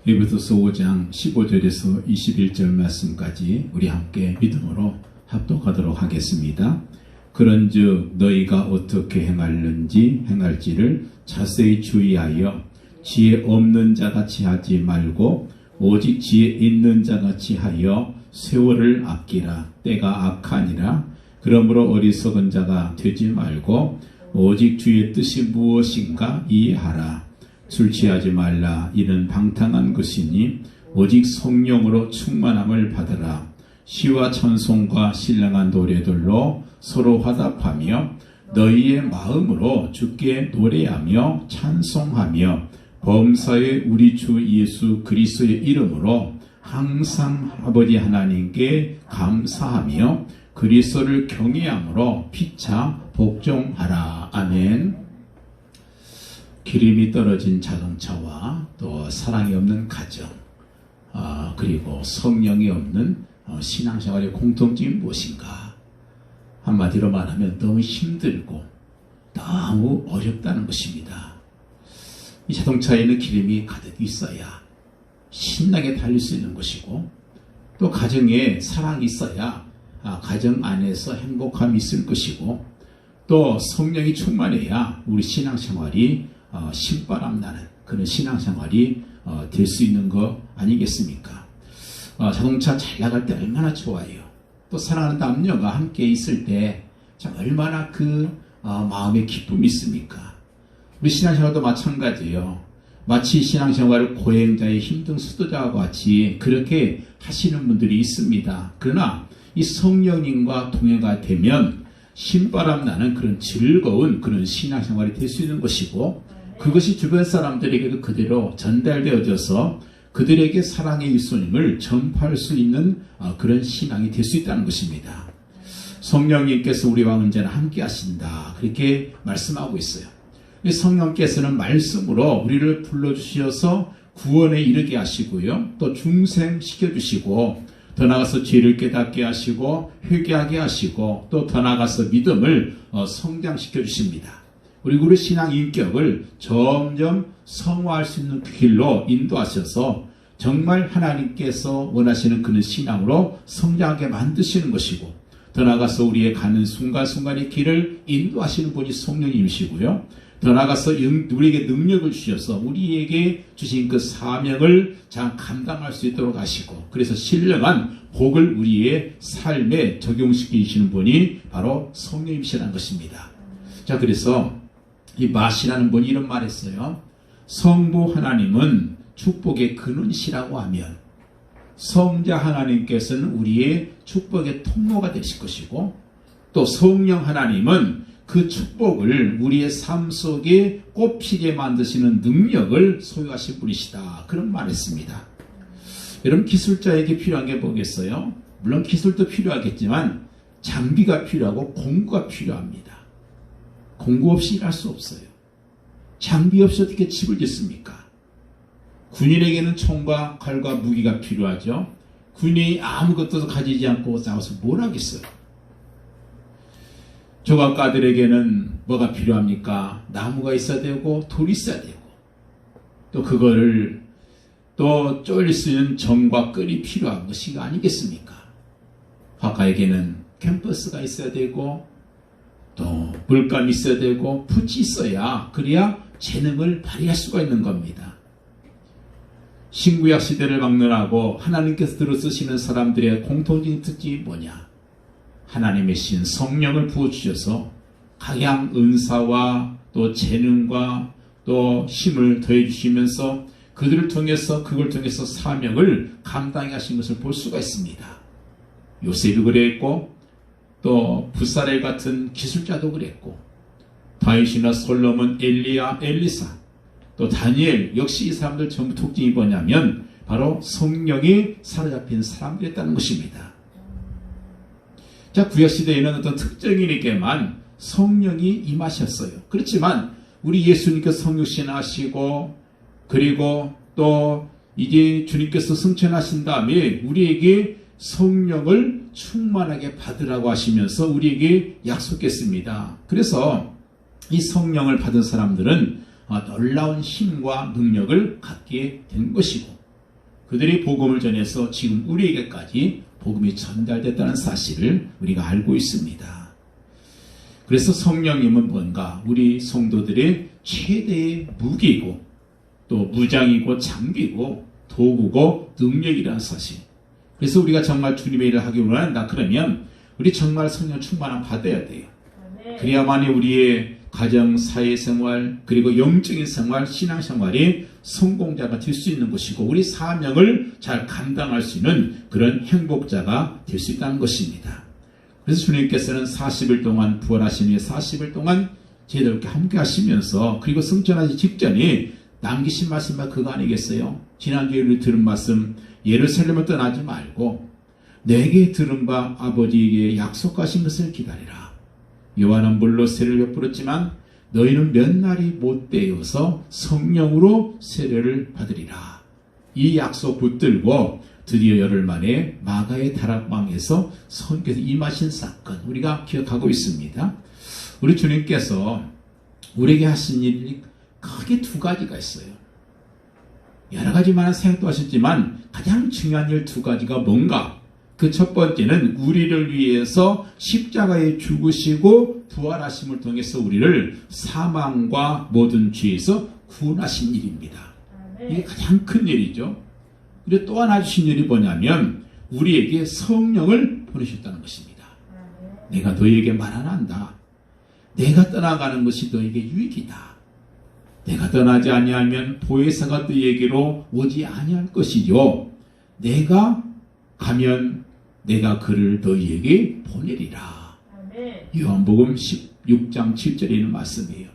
에베소서 5장 15절에서 21절 말씀까지 우리 함께 믿음으로 합독하도록 하겠습니다. 그런즉 너희가 어떻게 행할지를 자세히 주의하여 지혜 없는 자같이 하지 말고 오직 지혜 있는 자같이 하여 세월을 아끼라. 때가 악하니라. 그러므로 어리석은 자가 되지 말고 오직 주의 뜻이 무엇인가 이해하라. 술 취하지 말라. 이는 방탕한 것이니 오직 성령으로 충만함을 받으라. 시와 찬송과 신령한 노래들로 서로 화답하며 너희의 마음으로 주께 노래하며 찬송하며 범사의 우리 주 예수 그리스도의 이름으로 항상 아버지 하나님께 감사하며 그리스도를 경외함으로 피차 복종하라. 아멘. 기름이 떨어진 자동차와 또 사랑이 없는 가정, 그리고 성령이 없는 신앙생활의 공통점이 무엇인가? 한마디로 말하면 너무 힘들고 너무 어렵다는 것입니다. 이 자동차에는 기름이 가득 있어야 신나게 달릴 수 있는 것이고, 또 가정에 사랑이 있어야 가정 안에서 행복함이 있을 것이고, 또 성령이 충만해야 우리 신앙생활이 신바람 나는 그런 신앙생활이 될 수 있는 거 아니겠습니까? 자동차 잘 나갈 때 얼마나 좋아요. 또 사랑하는 남녀가 함께 있을 때 참 얼마나 마음의 기쁨이 있습니까? 우리 신앙생활도 마찬가지예요. 마치 신앙생활을 고행자의 힘든 수도자와 같이 그렇게 하시는 분들이 있습니다. 그러나 이 성령님과 동행가 되면 신바람 나는 그런 즐거운 그런 신앙생활이 될 수 있는 것이고, 그것이 주변 사람들에게도 그대로 전달되어져서 그들에게 사랑의 예수님을 전파할 수 있는 그런 신앙이 될 수 있다는 것입니다. 성령님께서 우리와 언제나 함께 하신다, 그렇게 말씀하고 있어요. 성령께서는 말씀으로 우리를 불러주셔서 구원에 이르게 하시고요, 또 중생시켜 주시고, 더 나아가서 죄를 깨닫게 하시고 회개하게 하시고, 또 더 나아가서 믿음을 성장시켜 주십니다. 그리고 우리 신앙 인격을 점점 성화할 수 있는 길로 인도하셔서 정말 하나님께서 원하시는 그런 신앙으로 성장하게 만드시는 것이고, 더 나아가서 우리의 가는 순간순간의 길을 인도하시는 분이 성령님이시고요, 더 나아가서 우리에게 능력을 주셔서 우리에게 주신 그 사명을 잘 감당할 수 있도록 하시고, 그래서 신령한 복을 우리의 삶에 적용시키시는 분이 바로 성령님이시라는 것입니다. 자, 그래서 이 마시라는 분이 이런 말 했어요. 성부 하나님은 축복의 근원이시라고 하면 성자 하나님께서는 우리의 축복의 통로가 되실 것이고, 또 성령 하나님은 그 축복을 우리의 삶 속에 꽃피게 만드시는 능력을 소유하신 분이시다, 그런 말했습니다. 여러분, 기술자에게 필요한 게 뭐겠어요? 물론 기술도 필요하겠지만 장비가 필요하고 공구가 필요합니다. 공구 없이 일할 수 없어요. 장비 없이 어떻게 집을 짓습니까? 군인에게는 총과 칼과 무기가 필요하죠. 군인이 아무것도 가지지 않고 싸워서 뭘 하겠어요? 조각가들에게는 뭐가 필요합니까? 나무가 있어야 되고 돌이 있어야 되고, 또 그거를 또 쪼일 수 있는 정과 끈이 필요한 것이 아니겠습니까? 화가에게는 캔버스가 있어야 되고, 또 물감이 있어야 되고, 붓이 있어야 그래야 재능을 발휘할 수가 있는 겁니다. 신구약 시대를 막론하고 하나님께서 들어쓰시는 사람들의 공통적인 특징이 뭐냐? 하나님의 신 성령을 부어주셔서 각양 은사와 또 재능과 또 힘을 더해주시면서 그걸 통해서 사명을 감당해 하신 것을 볼 수가 있습니다. 요셉이 그랬고, 또 부사렐 같은 기술자도 그랬고, 다윗이나 솔로몬, 엘리야, 엘리사, 또 다니엘, 역시 이 사람들 전부 특징이 뭐냐면 바로 성령이 사로잡힌 사람들이었다는 것입니다. 자, 구약시대에는 어떤 특정인에게만 성령이 임하셨어요. 그렇지만 우리 예수님께서 성육신하시고, 그리고 또 이제 주님께서 승천하신 다음에 우리에게 성령을 충만하게 받으라고 하시면서 우리에게 약속했습니다. 그래서 이 성령을 받은 사람들은 놀라운 힘과 능력을 갖게 된 것이고, 그들이 복음을 전해서 지금 우리에게까지 복음이 전달됐다는 사실을 우리가 알고 있습니다. 그래서 성령님은 뭔가 우리 성도들의 최대의 무기고 또 무장이고 장비고 도구고 능력이라는 사실. 그래서 우리가 정말 주님의 일을 하기 원한다 그러면 우리 정말 성령 충만함 받아야 돼요. 그래야만이 우리의 가정, 사회생활, 그리고 영적인 생활, 신앙생활이 성공자가 될 수 있는 것이고 우리 사명을 잘 감당할 수 있는 그런 행복자가 될 수 있다는 것입니다. 그래서 주님께서는 40일 동안 부활하신 후에 40일 동안 저희들과 함께 하시면서 그리고 승천하기 직전에 남기신 말씀이 그거 아니겠어요? 지난주에 우리 들은 말씀 예루살렘을 떠나지 말고 내게 들은 바 아버지에게 약속하신 것을 기다리라. 요한은 물로 세례를 베풀었지만 너희는 몇 날이 못되어서 성령으로 세례를 받으리라. 이 약속 붙들고 드디어 열흘 만에 마가의 다락방에서 성령께서 임하신 사건 우리가 기억하고 있습니다. 우리 주님께서 우리에게 하신 일이 크게 두 가지가 있어요. 여러 가지 많은 생각도 하셨지만 가장 중요한 일 두 가지가 뭔가? 그 첫 번째는 우리를 위해서 십자가에 죽으시고 부활하심을 통해서 우리를 사망과 모든 죄에서 구원하신 일입니다. 이게 가장 큰 일이죠. 그리고 또 하나 주신 일이 뭐냐면 우리에게 성령을 보내셨다는 것입니다. 내가 너희에게 말 안 한다. 내가 떠나가는 것이 너에게 유익이다. 내가 떠나지 아니하면 보혜사가 너희에게로 오지 아니할 것이요. 내가 가면 내가 그를 너희에게 보내리라. 요한복음 16장 7절에 있는 말씀이에요.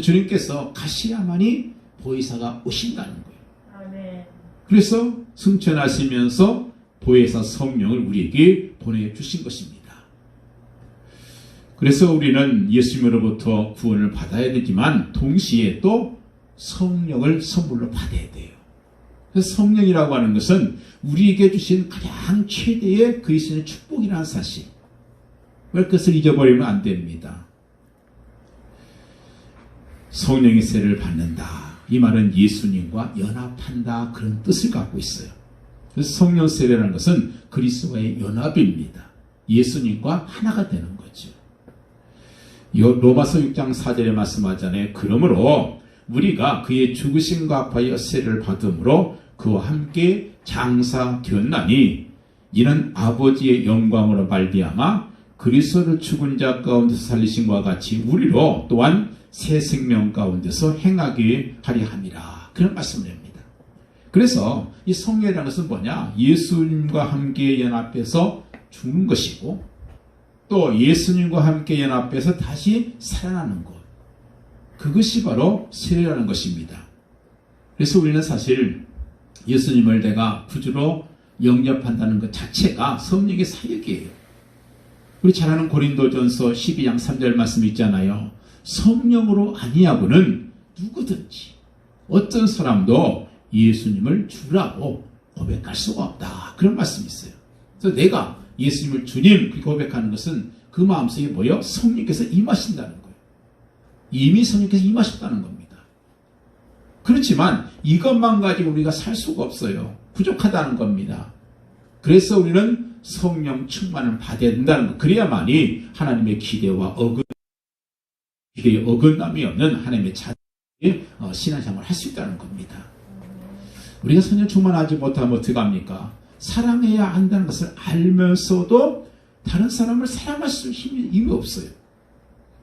주님께서 가셔야만이 보혜사가 오신다는 거예요. 그래서 승천하시면서 보혜사 성령을 우리에게 보내주신 것입니다. 그래서 우리는 예수님으로부터 구원을 받아야 되지만 동시에 또 성령을 선물로 받아야 돼요. 그래서 성령이라고 하는 것은 우리에게 주신 가장 최대의 그리스도의 축복이라는 사실. 그것을 잊어버리면 안 됩니다. 성령의 세례를 받는다. 이 말은 예수님과 연합한다. 그런 뜻을 갖고 있어요. 그래서 성령 세례라는 것은 그리스도와의 연합입니다. 예수님과 하나가 되는 거죠. 로마서 6장 4절에 말씀하잖아요. 그러므로 우리가 그의 죽으심과 합하여 세례를 받음으로 그와 함께 장사되었나니 이는 아버지의 영광으로 말미암아 그리스도를 죽은 자 가운데서 살리신 것 같이 우리로 또한 새 생명 가운데서 행하게 하리 함이라. 그런 말씀을 합니다. 그래서 이 성령이라는 것은 뭐냐? 예수님과 함께 연합해서 죽는 것이고 또 예수님과 함께 연합해서 다시 살아나는 것. 그것이 바로 세례라는 것입니다. 그래서 우리는 사실 예수님을 내가 구주로 영접한다는 것 자체가 성령의 사역이에요. 우리 잘 아는 고린도전서 12장 3절 말씀 있잖아요. 성령으로 아니하고는 누구든지 어떤 사람도 예수님을 주라고 고백할 수가 없다. 그런 말씀이 있어요. 그래서 내가 예수님을 주님 그렇게 고백하는 것은 그 마음속에 뭐예요? 성령께서 임하신다는 거예요. 이미 성령께서 임하셨다는 겁니다. 그렇지만 이것만 가지고 우리가 살 수가 없어요. 부족하다는 겁니다. 그래서 우리는 성령 충만을 받아야 된다는 것. 그래야만이 하나님의 기대와 기대에 어긋남이 없는 하나님의 자녀의 신앙생활을 할 수 있다는 겁니다. 우리가 성령 충만하지 못하면 어떻게 합니까? 사랑해야 한다는 것을 알면서도 다른 사람을 사랑할 수 있는 힘이 없어요.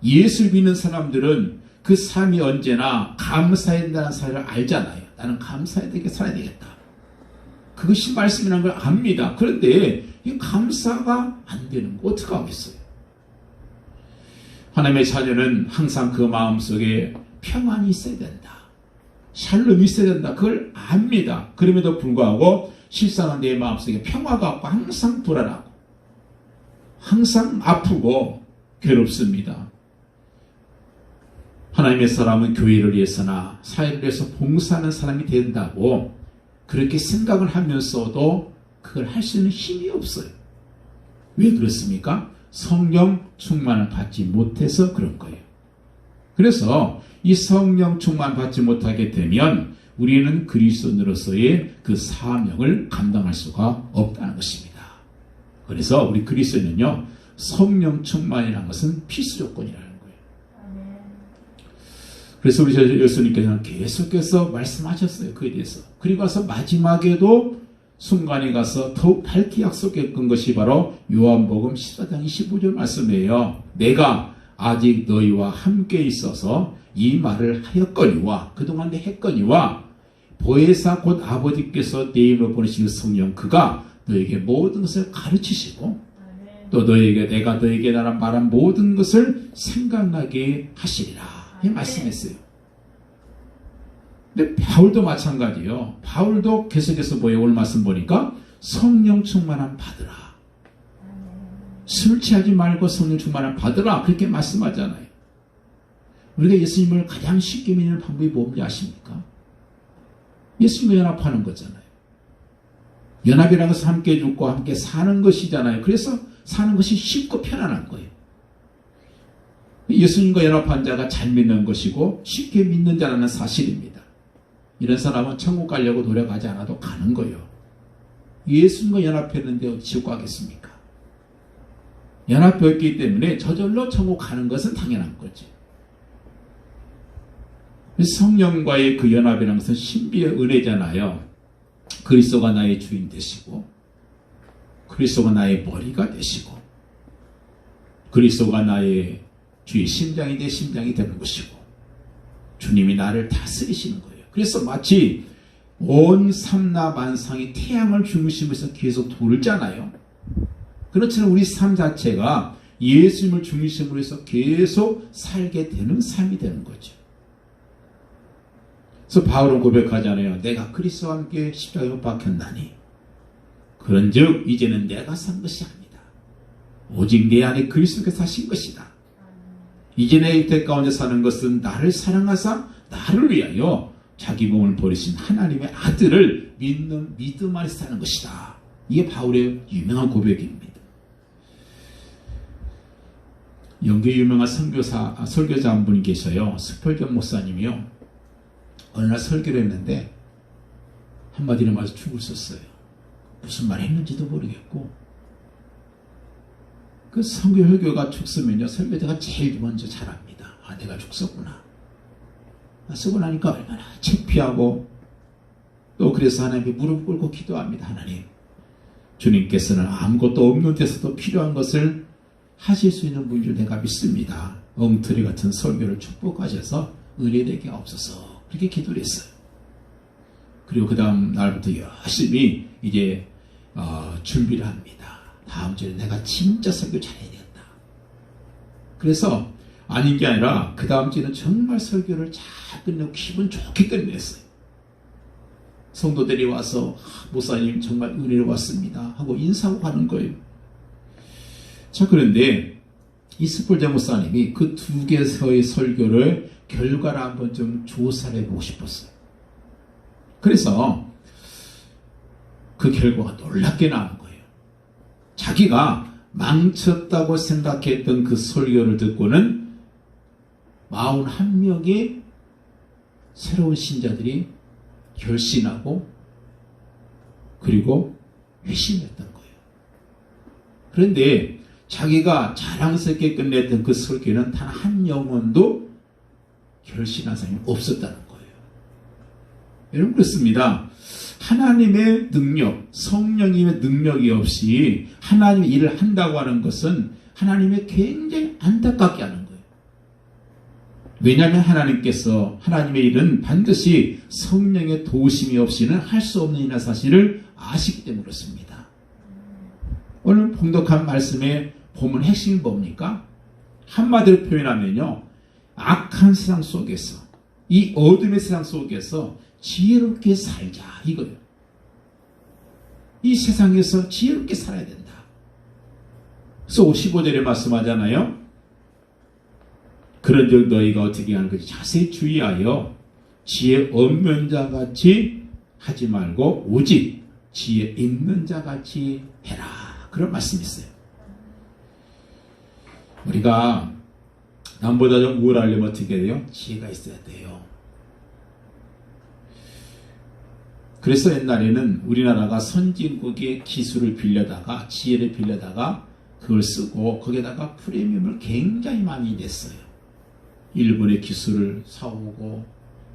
예수를 믿는 사람들은 그 삶이 언제나 감사해야 된다는 사실을 알잖아요. 나는 감사해야 되게 살아야 되겠다. 그것이 말씀이라는 걸 압니다. 그런데 이 감사가 안 되는 거 어떻게 하겠어요? 하나님의 자녀는 항상 그 마음속에 평안이 있어야 된다. 샬롬이 있어야 된다. 그걸 압니다. 그럼에도 불구하고 실상은 내 마음속에 평화가 없고 항상 불안하고 항상 아프고 괴롭습니다. 하나님의 사람은 교회를 위해서나 사회를 위해서 봉사하는 사람이 된다고 그렇게 생각을 하면서도 그걸 할 수 있는 힘이 없어요. 왜 그렇습니까? 성령 충만을 받지 못해서 그런 거예요. 그래서 이 성령 충만 받지 못하게 되면 우리는 그리스도인으로서의 그 사명을 감당할 수가 없다는 것입니다. 그래서 우리 그리스도인은요, 성령 충만이라는 것은 필수 조건이라는 거예요. 그래서 우리 예수님께서는 계속해서 말씀하셨어요. 그에 대해서. 그리고 와서 마지막에도 순간에 가서 더욱 밝게 약속했던 것이 바로 요한복음 14장 25절 말씀이에요. 내가 아직 너희와 함께 있어서 이 말을 하였거니와, 그동안 했거니와, 보혜사 곧 아버지께서 내 이름으로 보내시는 성령, 그가 너에게 모든 것을 가르치시고 또 너에게 내가 너에게 말한 모든 것을 생각나게 하시리라, 이 말씀했어요. 근데 바울도 마찬가지예요. 바울도 계속해서 오늘 말씀 보니까 성령 충만함 받으라, 술 취하지 말고 성령 충만함 받으라, 그렇게 말씀하잖아요. 우리가 예수님을 가장 쉽게 믿는 방법이 뭔지 아십니까? 예수님과 연합하는 거잖아요. 연합이라는 것은 함께 죽고 함께 사는 것이잖아요. 그래서 사는 것이 쉽고 편안한 거예요. 예수님과 연합한 자가 잘 믿는 것이고 쉽게 믿는 자라는 사실입니다. 이런 사람은 천국 가려고 노력하지 않아도 가는 거예요. 예수님과 연합했는데 어디 지옥 가겠습니까? 연합했기 때문에 저절로 천국 가는 것은 당연한 거죠. 성령과의 그 연합이라는 것은 신비의 은혜잖아요. 그리스도가 나의 주인 되시고, 그리스도가 나의 머리가 되시고, 그리스도가 나의 주의 심장이 내 심장이 되는 것이고, 주님이 나를 다스리시는 거예요. 그래서 마치 온 삼라만상이 태양을 중심으로 계속 돌잖아요. 그렇지만 우리 삶 자체가 예수님을 중심으로 해서 계속 살게 되는 삶이 되는 거죠. 그래서 바울은 고백하잖아요. 내가 그리스도와 함께 십자가에 못 박혔나니 그런즉 이제는 내가 산 것이 아니다. 오직 내 안에 그리스도께서 사신 것이다. 이제 내 육체 가운데 사는 것은 나를 사랑하사 나를 위하여 자기 몸을 버리신 하나님의 아들을 믿는 믿음 안에서 사는 것이다. 이게 바울의 유명한 고백입니다. 영계 유명한 설교자 한 분이 계셔요. 스펄전 목사님이요. 어느 날 설교를 했는데 한마디로 말해서 죽을 썼어요. 무슨 말 했는지도 모르겠고, 그 설교가 죽으면요, 설교자가 제일 먼저 잘합니다. 아, 내가 죽었구나. 쓰고 나니까 얼마나 창피하고, 또 그래서 하나님께 무릎 꿇고 기도합니다. 하나님, 주님께서는 아무것도 없는 데서도 필요한 것을 하실 수 있는 분인 줄 내가 믿습니다. 엉터리 같은 설교를 축복하셔서 은혜되게 없어서, 그렇게 기도를 했어요. 그리고 그 다음 날부터 열심히 이제 준비를 합니다. 다음 주에 내가 진짜 설교 잘해야겠다. 그래서 아닌 게 아니라 그 다음 주에는 정말 설교를 잘 끝내고 기분 좋게 끝냈어요. 성도들이 와서 목사님 정말 은혜로웠습니다 하고 인사하고 가는 거예요. 자, 그런데 이 스펄전 목사님이 그 두 개서의 설교를 결과를 한번 좀 조사를 해보고 싶었어요. 그래서 그 결과가 놀랍게 나온 거예요. 자기가 망쳤다고 생각했던 그 설교를 듣고는 41명의 새로운 신자들이 결신하고 그리고 회심했던 거예요. 그런데 자기가 자랑스럽게 끝냈던 그 설교는 단 한 영혼도 결신한 사람이 없었다는 거예요. 여러분, 그렇습니다. 하나님의 능력, 성령님의 능력이 없이 하나님의 일을 한다고 하는 것은 하나님의 굉장히 안타깝게 하는 거예요. 왜냐하면 하나님께서 하나님의 일은 반드시 성령의 도우심이 없이는 할 수 없는 일이라는 사실을 아시기 때문에 그렇습니다. 오늘 봉독한 말씀의 본문 핵심이 뭡니까? 한마디로 표현하면요, 악한 세상 속에서, 이 어둠의 세상 속에서 지혜롭게 살자, 이거예요. 이 세상에서 지혜롭게 살아야 된다. 그래서 15절에 말씀하잖아요. 그런즉 너희가 어떻게 하는 것이 자세히 주의하여 지혜 없는 자같이 하지 말고 오직 지혜 있는 자같이 해라, 그런 말씀이 있어요. 우리가 남보다 좀 우월하려면 어떻게 돼요? 지혜가 있어야 돼요. 그래서 옛날에는 우리나라가 선진국의 기술을 빌려다가 지혜를 빌려다가 그걸 쓰고 거기에다가 프리미엄을 굉장히 많이 냈어요. 일본의 기술을 사오고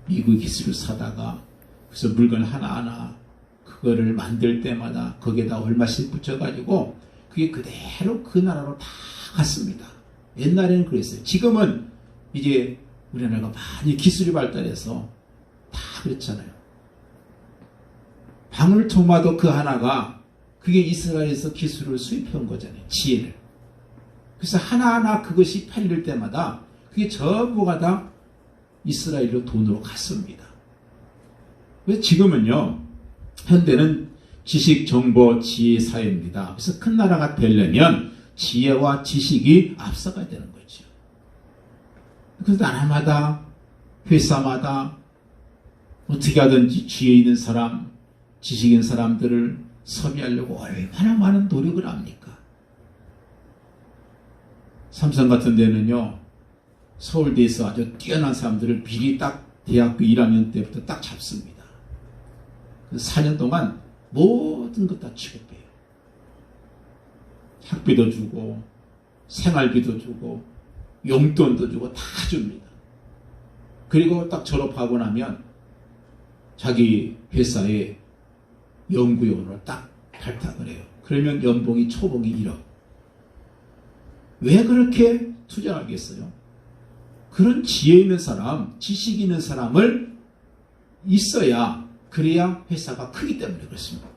미국 기술을 사다가 그래서 물건 하나하나 그거를 만들 때마다 거기에다 얼마씩 붙여가지고 그게 그대로 그 나라로 다 갔습니다. 옛날에는 그랬어요. 지금은 이제 우리나라가 많이 기술이 발달해서 다 그렇잖아요. 방울토마토 그 하나가 그게 이스라엘에서 기술을 수입해온 거잖아요. 지혜를. 그래서 하나하나 그것이 팔릴 때마다 그게 전부가 다 이스라엘로 돈으로 갔습니다. 그래서 지금은요, 현대는 지식, 정보, 지혜 사회입니다. 그래서 큰 나라가 되려면 지혜와 지식이 앞서가야 되는 거죠. 그래서 나라마다, 회사마다 어떻게 하든지 지혜 있는 사람, 지식 있는 사람들을 섭외하려고 얼마나 많은 노력을 합니까? 삼성 같은 데는요, 서울대에서 아주 뛰어난 사람들을 미리 딱 대학교 1학년 때부터 딱 잡습니다. 4년 동안 모든 것 다 취급해요. 학비도 주고 생활비도 주고 용돈도 주고 다 줍니다. 그리고 딱 졸업하고 나면 자기 회사에 연구원으로 딱 발탁을 해요. 그러면 연봉이 초봉이 1억. 왜 그렇게 투자하겠어요? 그런 지혜 있는 사람, 지식 있는 사람을 있어야 그래야 회사가 크기 때문에 그렇습니다.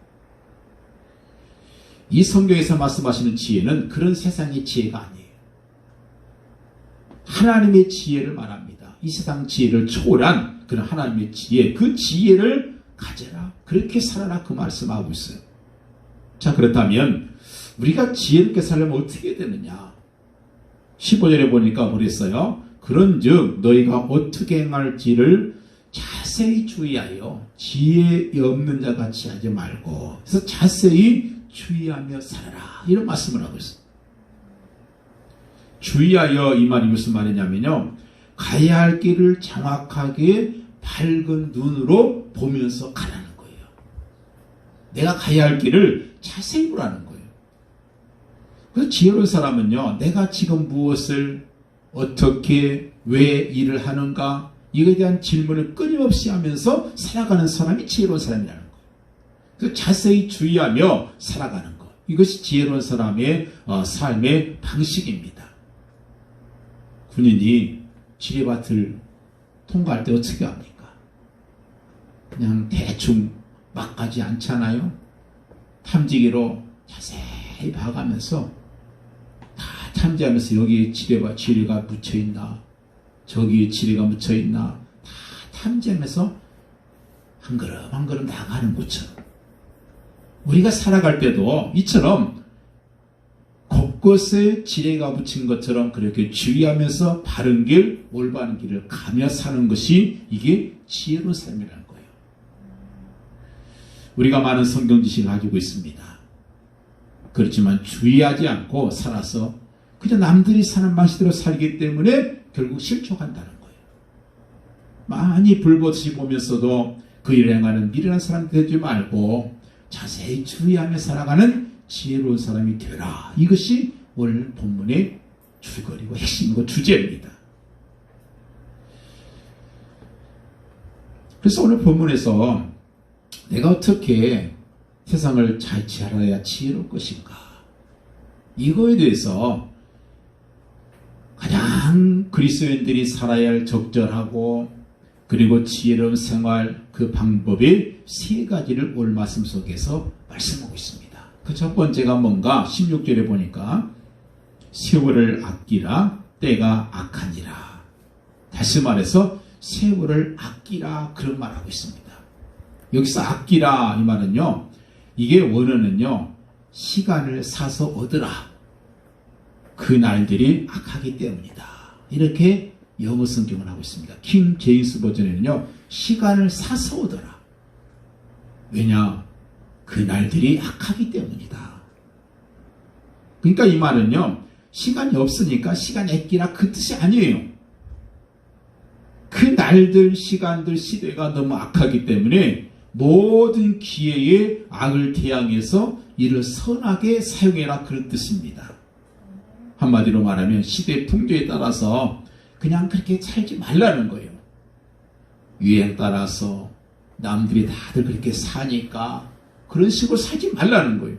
이 성경에서 말씀하시는 지혜는 그런 세상의 지혜가 아니에요. 하나님의 지혜를 말합니다. 이 세상 지혜를 초월한 그런 하나님의 지혜, 그 지혜를 가져라. 그렇게 살아라. 그 말씀하고 있어요. 자, 그렇다면 우리가 지혜롭게 살려면 어떻게 되느냐? 15절에 보니까 그랬어요. 그런즉 너희가 어떻게 행할지를 자세히 주의하여 지혜 없는 자 같이 하지 말고, 그래서 자세히 주의하며 살아라. 이런 말씀을 하고 있어요. 주의하여 이 말이 무슨 말이냐면요, 가야 할 길을 정확하게 밝은 눈으로 보면서 가라는 거예요. 내가 가야 할 길을 자세히 보라는 거예요. 그래서 지혜로운 사람은요, 내가 지금 무엇을 어떻게 왜 일을 하는가, 이거에 대한 질문을 끊임없이 하면서 살아가는 사람이 지혜로운 사람이라는 거예요. 그래서 자세히 주의하며 살아가는 것, 이것이 지혜로운 사람의 삶의 방식입니다. 군인이 지뢰밭을 통과할 때 어떻게 합니까? 그냥 대충 막 가지 않잖아요. 탐지기로 자세히 봐가면서 다 탐지하면서 여기에 지뢰가 묻혀있나, 저기에 지뢰가 묻혀있나 다 탐지하면서 한 걸음 한 걸음 나가는 것처럼 우리가 살아갈 때도 이처럼 곳곳에 지뢰가 묻힌 것처럼 그렇게 주의하면서 바른 길, 올바른 길을 가며 사는 것이 이게 지혜로운 삶이라는 거예요. 우리가 많은 성경 지식을 가지고 있습니다. 그렇지만 주의하지 않고 살아서 그냥 남들이 사는 방식대로 살기 때문에 결국 실족한다는 거예요. 많이 불보듯이 보면서도 그 일을 행하는 미련한 사람 되지 말고 자세히 주의하며 살아가는 지혜로운 사람이 되라. 이것이 오늘 본문의 줄거리고 핵심이고 주제입니다. 그래서 오늘 본문에서 내가 어떻게 세상을 잘 지혜해야 지혜로울 것인가, 이거에 대해서 가장 그리스도인들이 살아야 할 적절하고 그리고 지혜로운 생활 그 방법의 세 가지를 오늘 말씀 속에서 말씀하고 있습니다. 그 첫 번째가 뭔가 16절에 보니까 세월을 아끼라, 때가 악하니라. 다시 말해서 세월을 아끼라, 그런 말하고 있습니다. 여기서 아끼라 이 말은요, 이게 원어는요, 시간을 사서 얻으라. 그 날들이 악하기 때문이다. 이렇게 영어 성경을 하고 있습니다. 킹 제임스 버전에는요, 시간을 사서 얻어라. 왜냐? 그 날들이 악하기 때문이다. 그러니까 이 말은요, 시간이 없으니까 시간 아끼라 그 뜻이 아니에요. 그 날들, 시간들, 시대가 너무 악하기 때문에 모든 기회에 악을 대항해서 이를 선하게 사용해라, 그런 뜻입니다. 한마디로 말하면 시대 풍조에 따라서 그냥 그렇게 살지 말라는 거예요. 유행 따라서 남들이 다들 그렇게 사니까 그런 식으로 살지 말라는 거예요.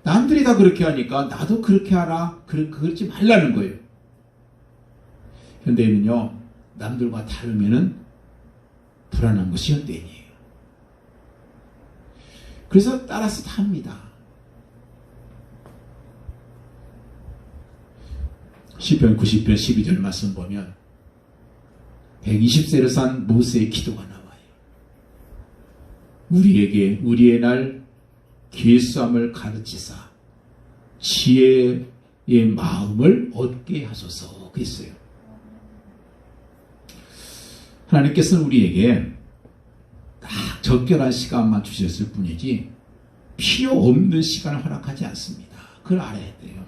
남들이 다 그렇게 하니까 나도 그렇게 하라, 그러지 말라는 거예요. 현대인은요, 남들과 다르면은 불안한 것이 현대인이에요. 그래서 따라서 다 합니다. 시편 90편 12절 말씀 보면 120세를 산 모세의 기도가 나와요. 우리에게 우리의 날 계수함을 가르치사 지혜의 마음을 얻게 하소서 그랬어요. 하나님께서는 우리에게 딱 적절한 시간만 주셨을 뿐이지 필요 없는 시간을 허락하지 않습니다. 그걸 알아야 돼요.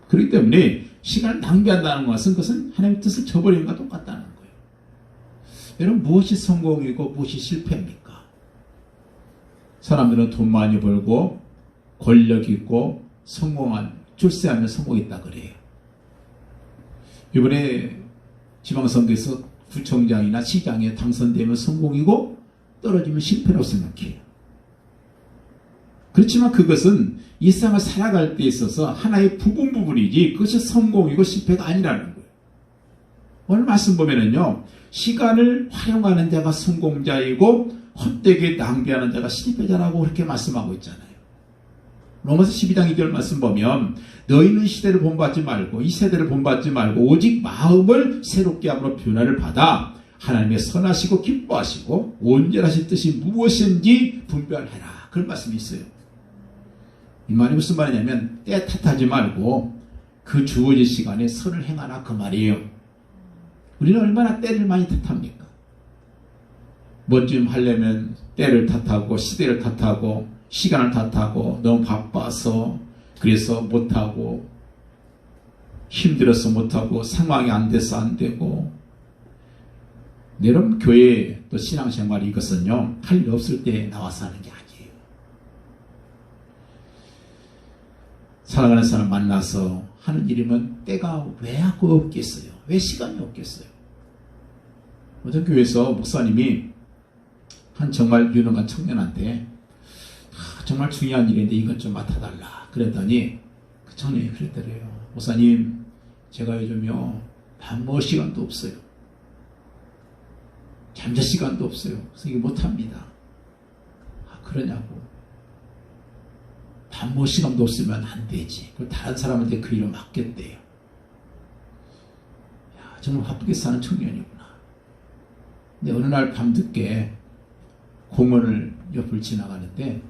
그렇기 때문에 시간을 낭비한다는 것은 그것은 하나님의 뜻을 저버리는 것과 똑같다는 거예요. 여러분, 무엇이 성공이고 무엇이 실패입니까? 사람들은 돈 많이 벌고 권력 있고 출세하면 성공했다 그래요. 이번에 지방선거에서 구청장이나 시장에 당선되면 성공이고 떨어지면 실패라고 생각해요. 그렇지만 그것은 이 세상을 살아갈 때 있어서 하나의 부분이지 그것이 성공이고 실패가 아니라는 거예요. 오늘 말씀 보면은요, 시간을 활용하는 자가 성공자이고 헛되게 낭비하는 자가 실패자라고 그렇게 말씀하고 있잖아요. 로마서 12장 2절 말씀 보면 너희는 시대를 본받지 말고 이 세대를 본받지 말고 오직 마음을 새롭게 함으로 변화를 받아 하나님의 선하시고 기뻐하시고 온전하신 뜻이 무엇인지 분별해라, 그런 말씀이 있어요. 이 말이 무슨 말이냐면 때 탓하지 말고 그 주어진 시간에 선을 행하라, 그 말이에요. 우리는 얼마나 때를 많이 탓합니까? 뭐 좀 하려면 때를 탓하고 시대를 탓하고 시간을 탓하고 너무 바빠서 그래서 못하고 힘들어서 못하고 상황이 안 돼서 안 되고. 여러분, 교회 또 신앙생활이 이것은요, 할 일 없을 때 나와서 하는 게 아니에요. 사랑하는 사람 만나서 하는 일이면 때가 왜 하고 없겠어요? 왜 시간이 없겠어요? 어떤 교회에서 목사님이 한 정말 유능한 청년한테 정말 중요한 일인데 이것 좀 맡아달라 그랬더니 그 청년이 그랬더래요. 목사님, 제가 요즘요 밥 먹을 시간도 없어요. 잠잘 시간도 없어요. 그래서 이거 못합니다. 그러냐고. 밥 먹을 시간도 없으면 안 되지. 그걸 다른 사람한테 그 일을 맡겼대요. 야, 정말 바쁘게 사는 청년이구나. 근데 어느 날 밤늦게 공원을 옆을 지나가는데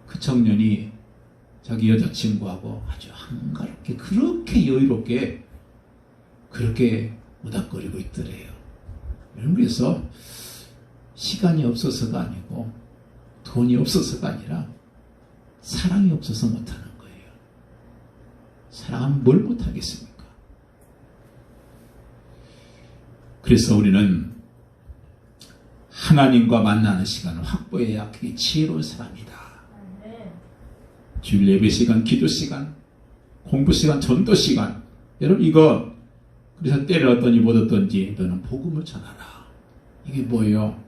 그 청년이 자기 여자친구하고 아주 한가롭게 그렇게 여유롭게 그렇게 오닥거리고 있더래요. 그래서 시간이 없어서가 아니고 돈이 없어서가 아니라 사랑이 없어서 못하는 거예요. 사랑하면 뭘 못하겠습니까? 그래서 우리는 하나님과 만나는 시간을 확보해야 그게 지혜로운 사람이다. 주일 예배 시간, 기도 시간, 공부 시간, 전도 시간. 여러분, 이거 그래서 때를 얻든지 못 얻든지 너는 복음을 전하라. 이게 뭐예요?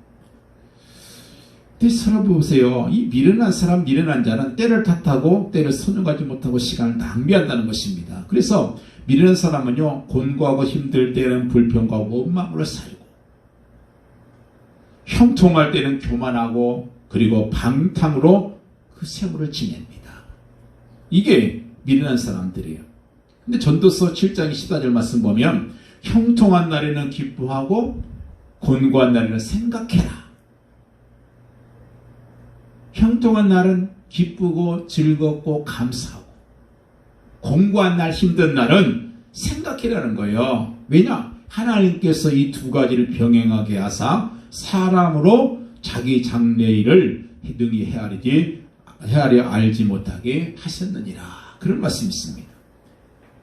살아보세요. 이 미련한 사람, 미련한 자는 때를 탓하고 때를 선용하지 못하고 시간을 낭비한다는 것입니다. 그래서 미련한 사람은요, 곤고하고 힘들 때는 불평과 원망으로 살고, 형통할 때는 교만하고, 그리고 방탕으로 그 생활을 지냅니다. 이게 미련한 사람들이에요. 근데 전도서 7장 14절 말씀 보면 형통한 날에는 기뻐하고 곤고한 날에는 생각해라. 형통한 날은 기쁘고 즐겁고 감사하고 곤고한 날, 힘든 날은 생각해라는 거예요. 왜냐? 하나님께서 이 두 가지를 병행하게 하사 사람으로 자기 장래일을 능히 헤아려 알지 못하게 하셨느니라. 그런 말씀이 있습니다.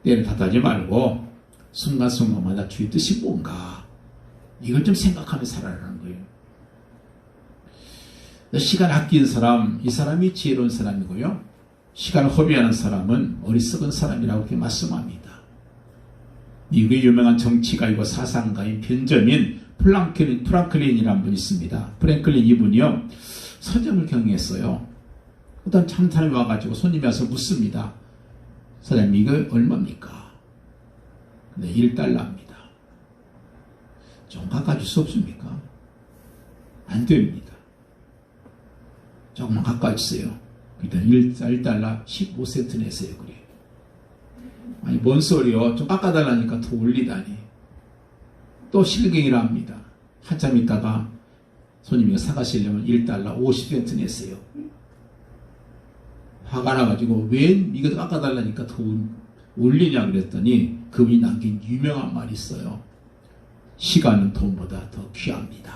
때를 탓하지 말고 순간순간마다 주의 뜻이 뭔가 이걸 좀 생각하며 살아라는 거예요. 시간 아낀 사람, 이 사람이 지혜로운 사람이고요. 시간을 허비하는 사람은 어리석은 사람이라고 이렇게 말씀합니다. 미국의 유명한 정치가이고 사상가인 벤저민 프랑클린이라는 분이 있습니다. 프랭클린 이분이요, 서점을 경영했어요. 어떤 장사람이 와가지고 손님이 와서 묻습니다. 사장님, 이거 얼마입니까? 네, 1달러입니다. 좀 깎아줄 수 없습니까? 안 됩니다. 조금만 깎아주세요. 일단 1달러 15센트 내세요. 그래. 아니, 뭔 소리요? 좀 깎아달라니까 더 올리다니. 또 실갱이라 합니다. 한참 있다가 손님이 사가시려면 1달러 50센트 내세요. 화가 나가지고 왜 이거 깎아달라니까 더 올리냐 그랬더니 그분이 남긴 유명한 말이 있어요. 시간은 돈보다 더 귀합니다.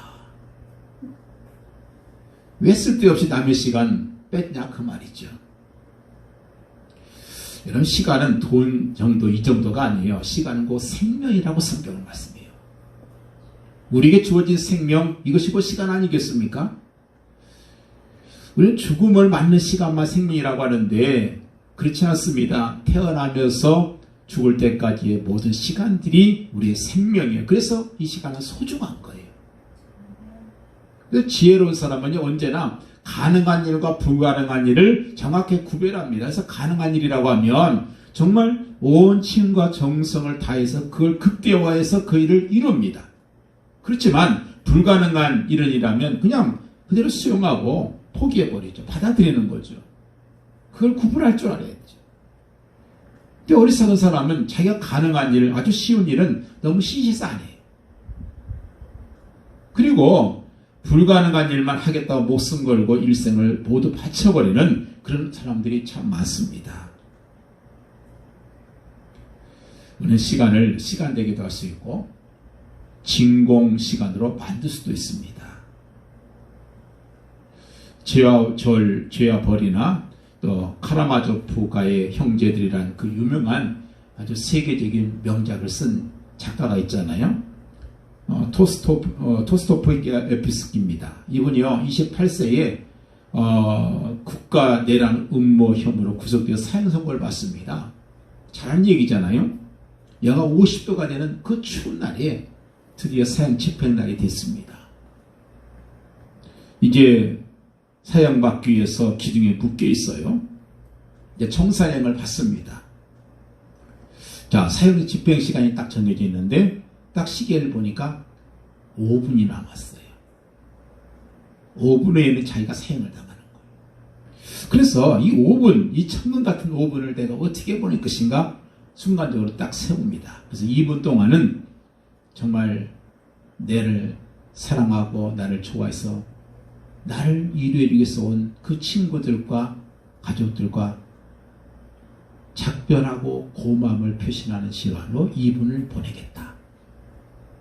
왜 쓸데없이 남의 시간 뺐냐 그 말이죠. 여러분, 시간은 돈 정도 이 정도가 아니에요. 시간은 곧 생명이라고 성경은 말씀해요. 우리에게 주어진 생명, 이것이 곧 시간 아니겠습니까? 우리는 죽음을 맞는 시간만 생명이라고 하는데 그렇지 않습니다. 태어나면서 죽을 때까지의 모든 시간들이 우리의 생명이에요. 그래서 이 시간은 소중한 거예요. 그래서 지혜로운 사람은요, 언제나 가능한 일과 불가능한 일을 정확히 구별합니다. 그래서 가능한 일이라고 하면 정말 온 힘과 정성을 다해서 그걸 극대화해서 그 일을 이룹니다. 그렇지만 불가능한 일이라면 그냥 그대로 수용하고 포기해버리죠. 받아들이는 거죠. 그걸 구분할 줄 알아야죠. 근데 어리석은 사람은 자기가 가능한 일, 아주 쉬운 일은 너무 시시사안해요. 그리고 불가능한 일만 하겠다고 목숨 걸고 일생을 모두 바쳐버리는 그런 사람들이 참 많습니다. 우리는 시간을 시간되기도 할 수 있고 진공시간으로 만들 수도 있습니다. 죄와 벌이나 또 카라마조프가의 형제들이란 그 유명한 아주 세계적인 명작을 쓴 작가가 있잖아요. 토스토프에피스키입니다. 이분이요, 28세에 국가 내란 음모 혐의로 구속되어 사형 선고를 받습니다. 잘한 얘기잖아요. 영하 50도가 되는 그 추운 날에 드디어 사형 집행 날이 됐습니다. 이제 사형받기 위해서 기둥에 묶여 있어요. 이제 총사형을 받습니다. 자, 사형 집행 시간이 딱 정해져 있는데 딱 시계를 보니까 5분이 남았어요. 5분 후에는 자기가 사형을 당하는 거예요. 그래서 이 5분, 이 천문 같은 5분을 내가 어떻게 보낼 것인가 순간적으로 딱 세웁니다. 그래서 2분 동안은 정말 나를 사랑하고 나를 좋아해서 나를 위로해주기 위해서 온 그 친구들과 가족들과 작별하고 고마움을 표시하는 시간으로 2분을 보내겠다.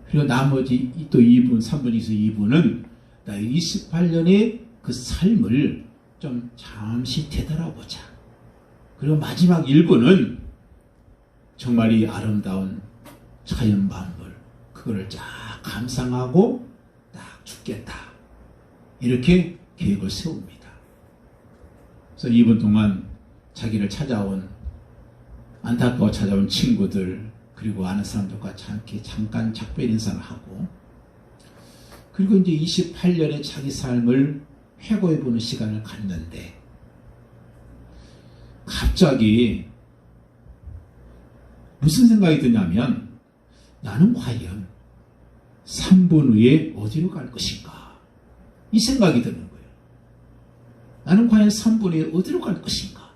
그리고 나머지 또 2분, 3분에서 2분은 나의 28년의 그 삶을 좀 잠시 되돌아보자. 그리고 마지막 1분은 정말 이 아름다운 자연 만물, 그거를 쫙 감상하고 딱 죽겠다. 이렇게 계획을 세웁니다. 그래서 2분 동안 자기를 안타까워 찾아온 친구들, 그리고 아는 사람들과 잠깐 작별 인사를 하고, 그리고 이제 28년의 자기 삶을 회고해보는 시간을 갖는데, 갑자기 무슨 생각이 드냐면, 나는 과연 3분 후에 어디로 갈 것인가? 이 생각이 드는 거예요. 나는 과연 3분 후에 어디로 갈 것인가?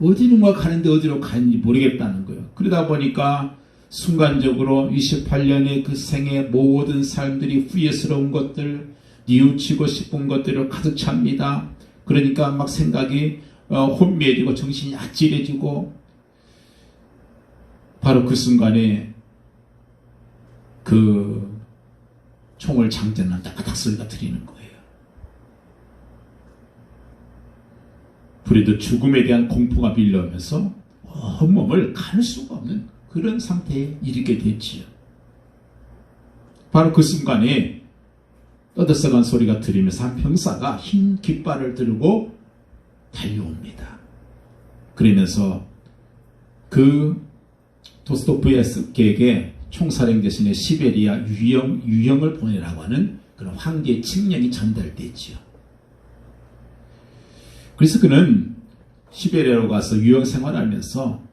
어디론가 가는데 어디로 가는지 모르겠다는 거예요. 그러다 보니까 순간적으로 28년의 그 생의 모든 삶들이 후회스러운 것들, 뉘우치고 싶은 것들로 가득 찹니다. 그러니까 막 생각이 혼미해지고 정신이 아찔해지고, 바로 그 순간에 그 총을 장전한 따까닥 소리가 들리는 거예요. 그래도 죽음에 대한 공포가 밀려오면서 온몸을 가눌 수가 없는 그런 상태에 이르게 됐지요. 바로 그 순간에 떠들썩한 소리가 들리면서 한 병사가 흰 깃발을 들고 달려옵니다. 그러면서 그 도스토옙스키에게 총사령 대신에 시베리아 유형을 보내라고 하는 그런 황제의 칙령이 전달되지요. 그래서 그는 시베리아로 가서 유형 생활하면서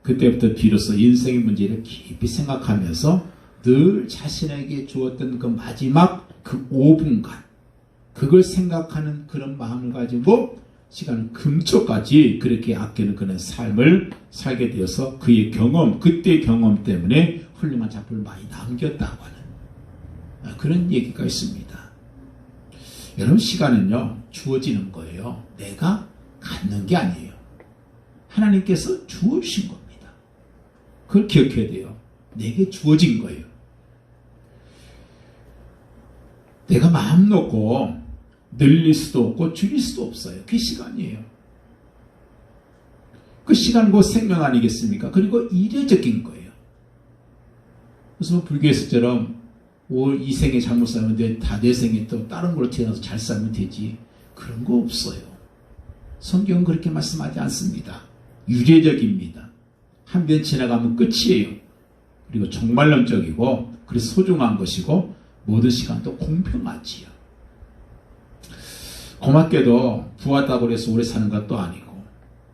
그때부터 비로소 인생의 문제를 깊이 생각하면서 늘 자신에게 주었던 그 마지막 그 5분간 그걸 생각하는 그런 마음을 가지고 시간 금초까지 그렇게 아끼는 그런 삶을 살게 되어서 그의 경험, 그때의 경험 때문에 훌륭한 작품을 많이 남겼다고 하는 그런 얘기가 있습니다. 여러분, 시간은요 주어지는 거예요. 내가 갖는 게 아니에요. 하나님께서 주어주신 겁니다. 그걸 기억해야 돼요. 내게 주어진 거예요. 내가 마음 놓고 늘릴 수도 없고 줄일 수도 없어요. 그 시간이에요. 그 시간 곧 생명 아니겠습니까? 그리고 이례적인 거예요. 그래서 뭐 불교에서처럼 이 생에 잘못 살면 돼, 다 내 생에 또 다른 걸로 태어나서 잘 살면 되지. 그런 거 없어요. 성경은 그렇게 말씀하지 않습니다. 유례적입니다. 한 번 지나가면 끝이에요. 그리고 종말론적이고 그래서 소중한 것이고 모든 시간도 공평하지요. 고맙게도 부하다고 해서 오래 사는 것도 아니고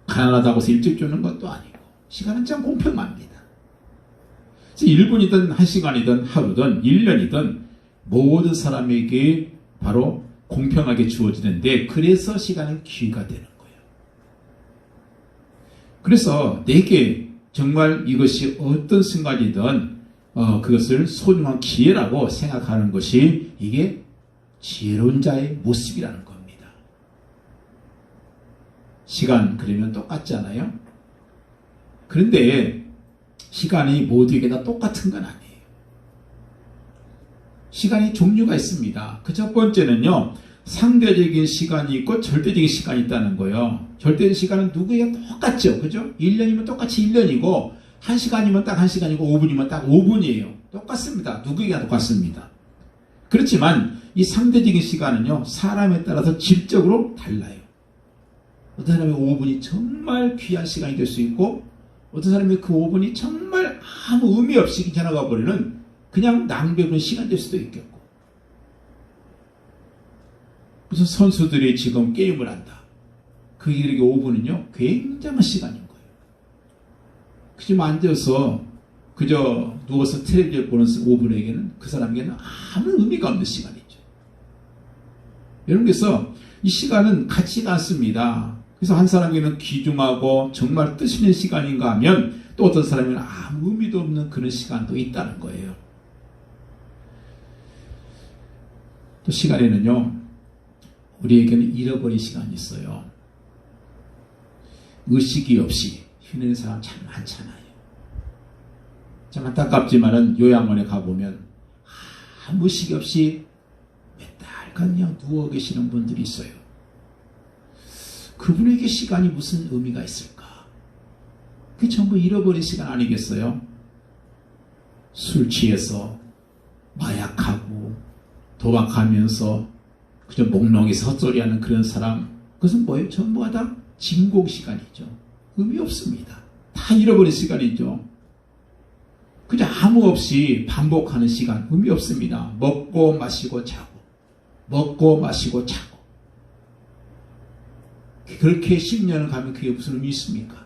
가난하다고 해서 일찍 죽는 것도 아니고 시간은 참 공평합니다. 1분이든 1시간이든 하루든 1년이든 모든 사람에게 바로 공평하게 주어지는데 그래서 시간은 기회가 되는 거예요. 그래서 내게 정말 이것이 어떤 순간이든 그것을 소중한 기회라고 생각하는 것이 이게 지혜로운 자의 모습이라는 겁니다. 시간 그러면 똑같잖아요. 그런데 시간이 모두에게 다 똑같은 건 아니에요. 시간이 종류가 있습니다. 그 첫 번째는요, 상대적인 시간이 있고 절대적인 시간이 있다는 거예요. 절대적인 시간은 누구에게 똑같죠. 그죠? 1년이면 똑같이 1년이고 1시간이면 딱 1시간이고 5분이면 딱 5분이에요. 똑같습니다. 누구에게 똑같습니다. 그렇지만 이 상대적인 시간은요, 사람에 따라서 질적으로 달라요. 어떤 사람의 5분이 정말 귀한 시간이 될 수 있고 어떤 사람의 그 5분이 정말 아무 의미 없이 지나가 버리는 그냥 낭비해버린 시간이 될 수도 있겠고. 그래서 선수들이 지금 게임을 한다. 그에게 5분은요 굉장한 시간인 거예요. 그저 앉아서 그저 누워서 텔레비전 보는 5분에게는 그 사람에게는 아무 의미가 없는 시간이죠. 여러분, 그래서 이 시간은 가치가 않습니다. 그래서 한 사람에게는 귀중하고 정말 뜻 있는 시간인가 하면 또 어떤 사람에게는 아무 의미도 없는 그런 시간도 있다는 거예요. 또 시간에는요, 우리에게는 잃어버린 시간이 있어요. 의식이 없이 휘는 사람 참 많잖아요. 참 안타깝지만은 요양원에 가보면 아무 의식이 없이 몇 달간 그냥 누워 계시는 분들이 있어요. 그분에게 시간이 무슨 의미가 있을까? 그게 전부 잃어버린 시간 아니겠어요? 술 취해서 마약하고 도박하면서 그저 몽롱해서 헛소리하는 그런 사람, 그것은 뭐예요? 전부가 다 진공 시간이죠. 의미 없습니다. 다 잃어버린 시간이죠. 그저 아무 없이 반복하는 시간, 의미 없습니다. 먹고 마시고 자고 먹고 마시고 자고 그렇게 10년을 가면 그게 무슨 의미 있습니까?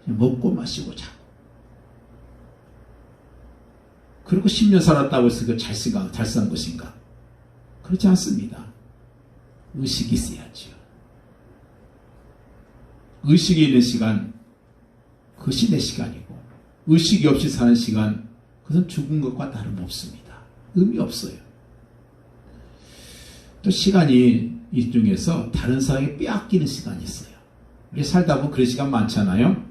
그냥 먹고 마시고 자고. 그리고 10년 살았다고 해서 그 잘 산 것인가? 그렇지 않습니다. 의식이 있어야죠. 의식이 있는 시간, 그것이 내 시간이고, 의식이 없이 사는 시간, 그것은 죽은 것과 다름없습니다. 의미 없어요. 또 시간이 이 중에서 다른 사람에게 빼앗기는 시간이 있어요. 우리 살다 보면 그런 시간 많잖아요.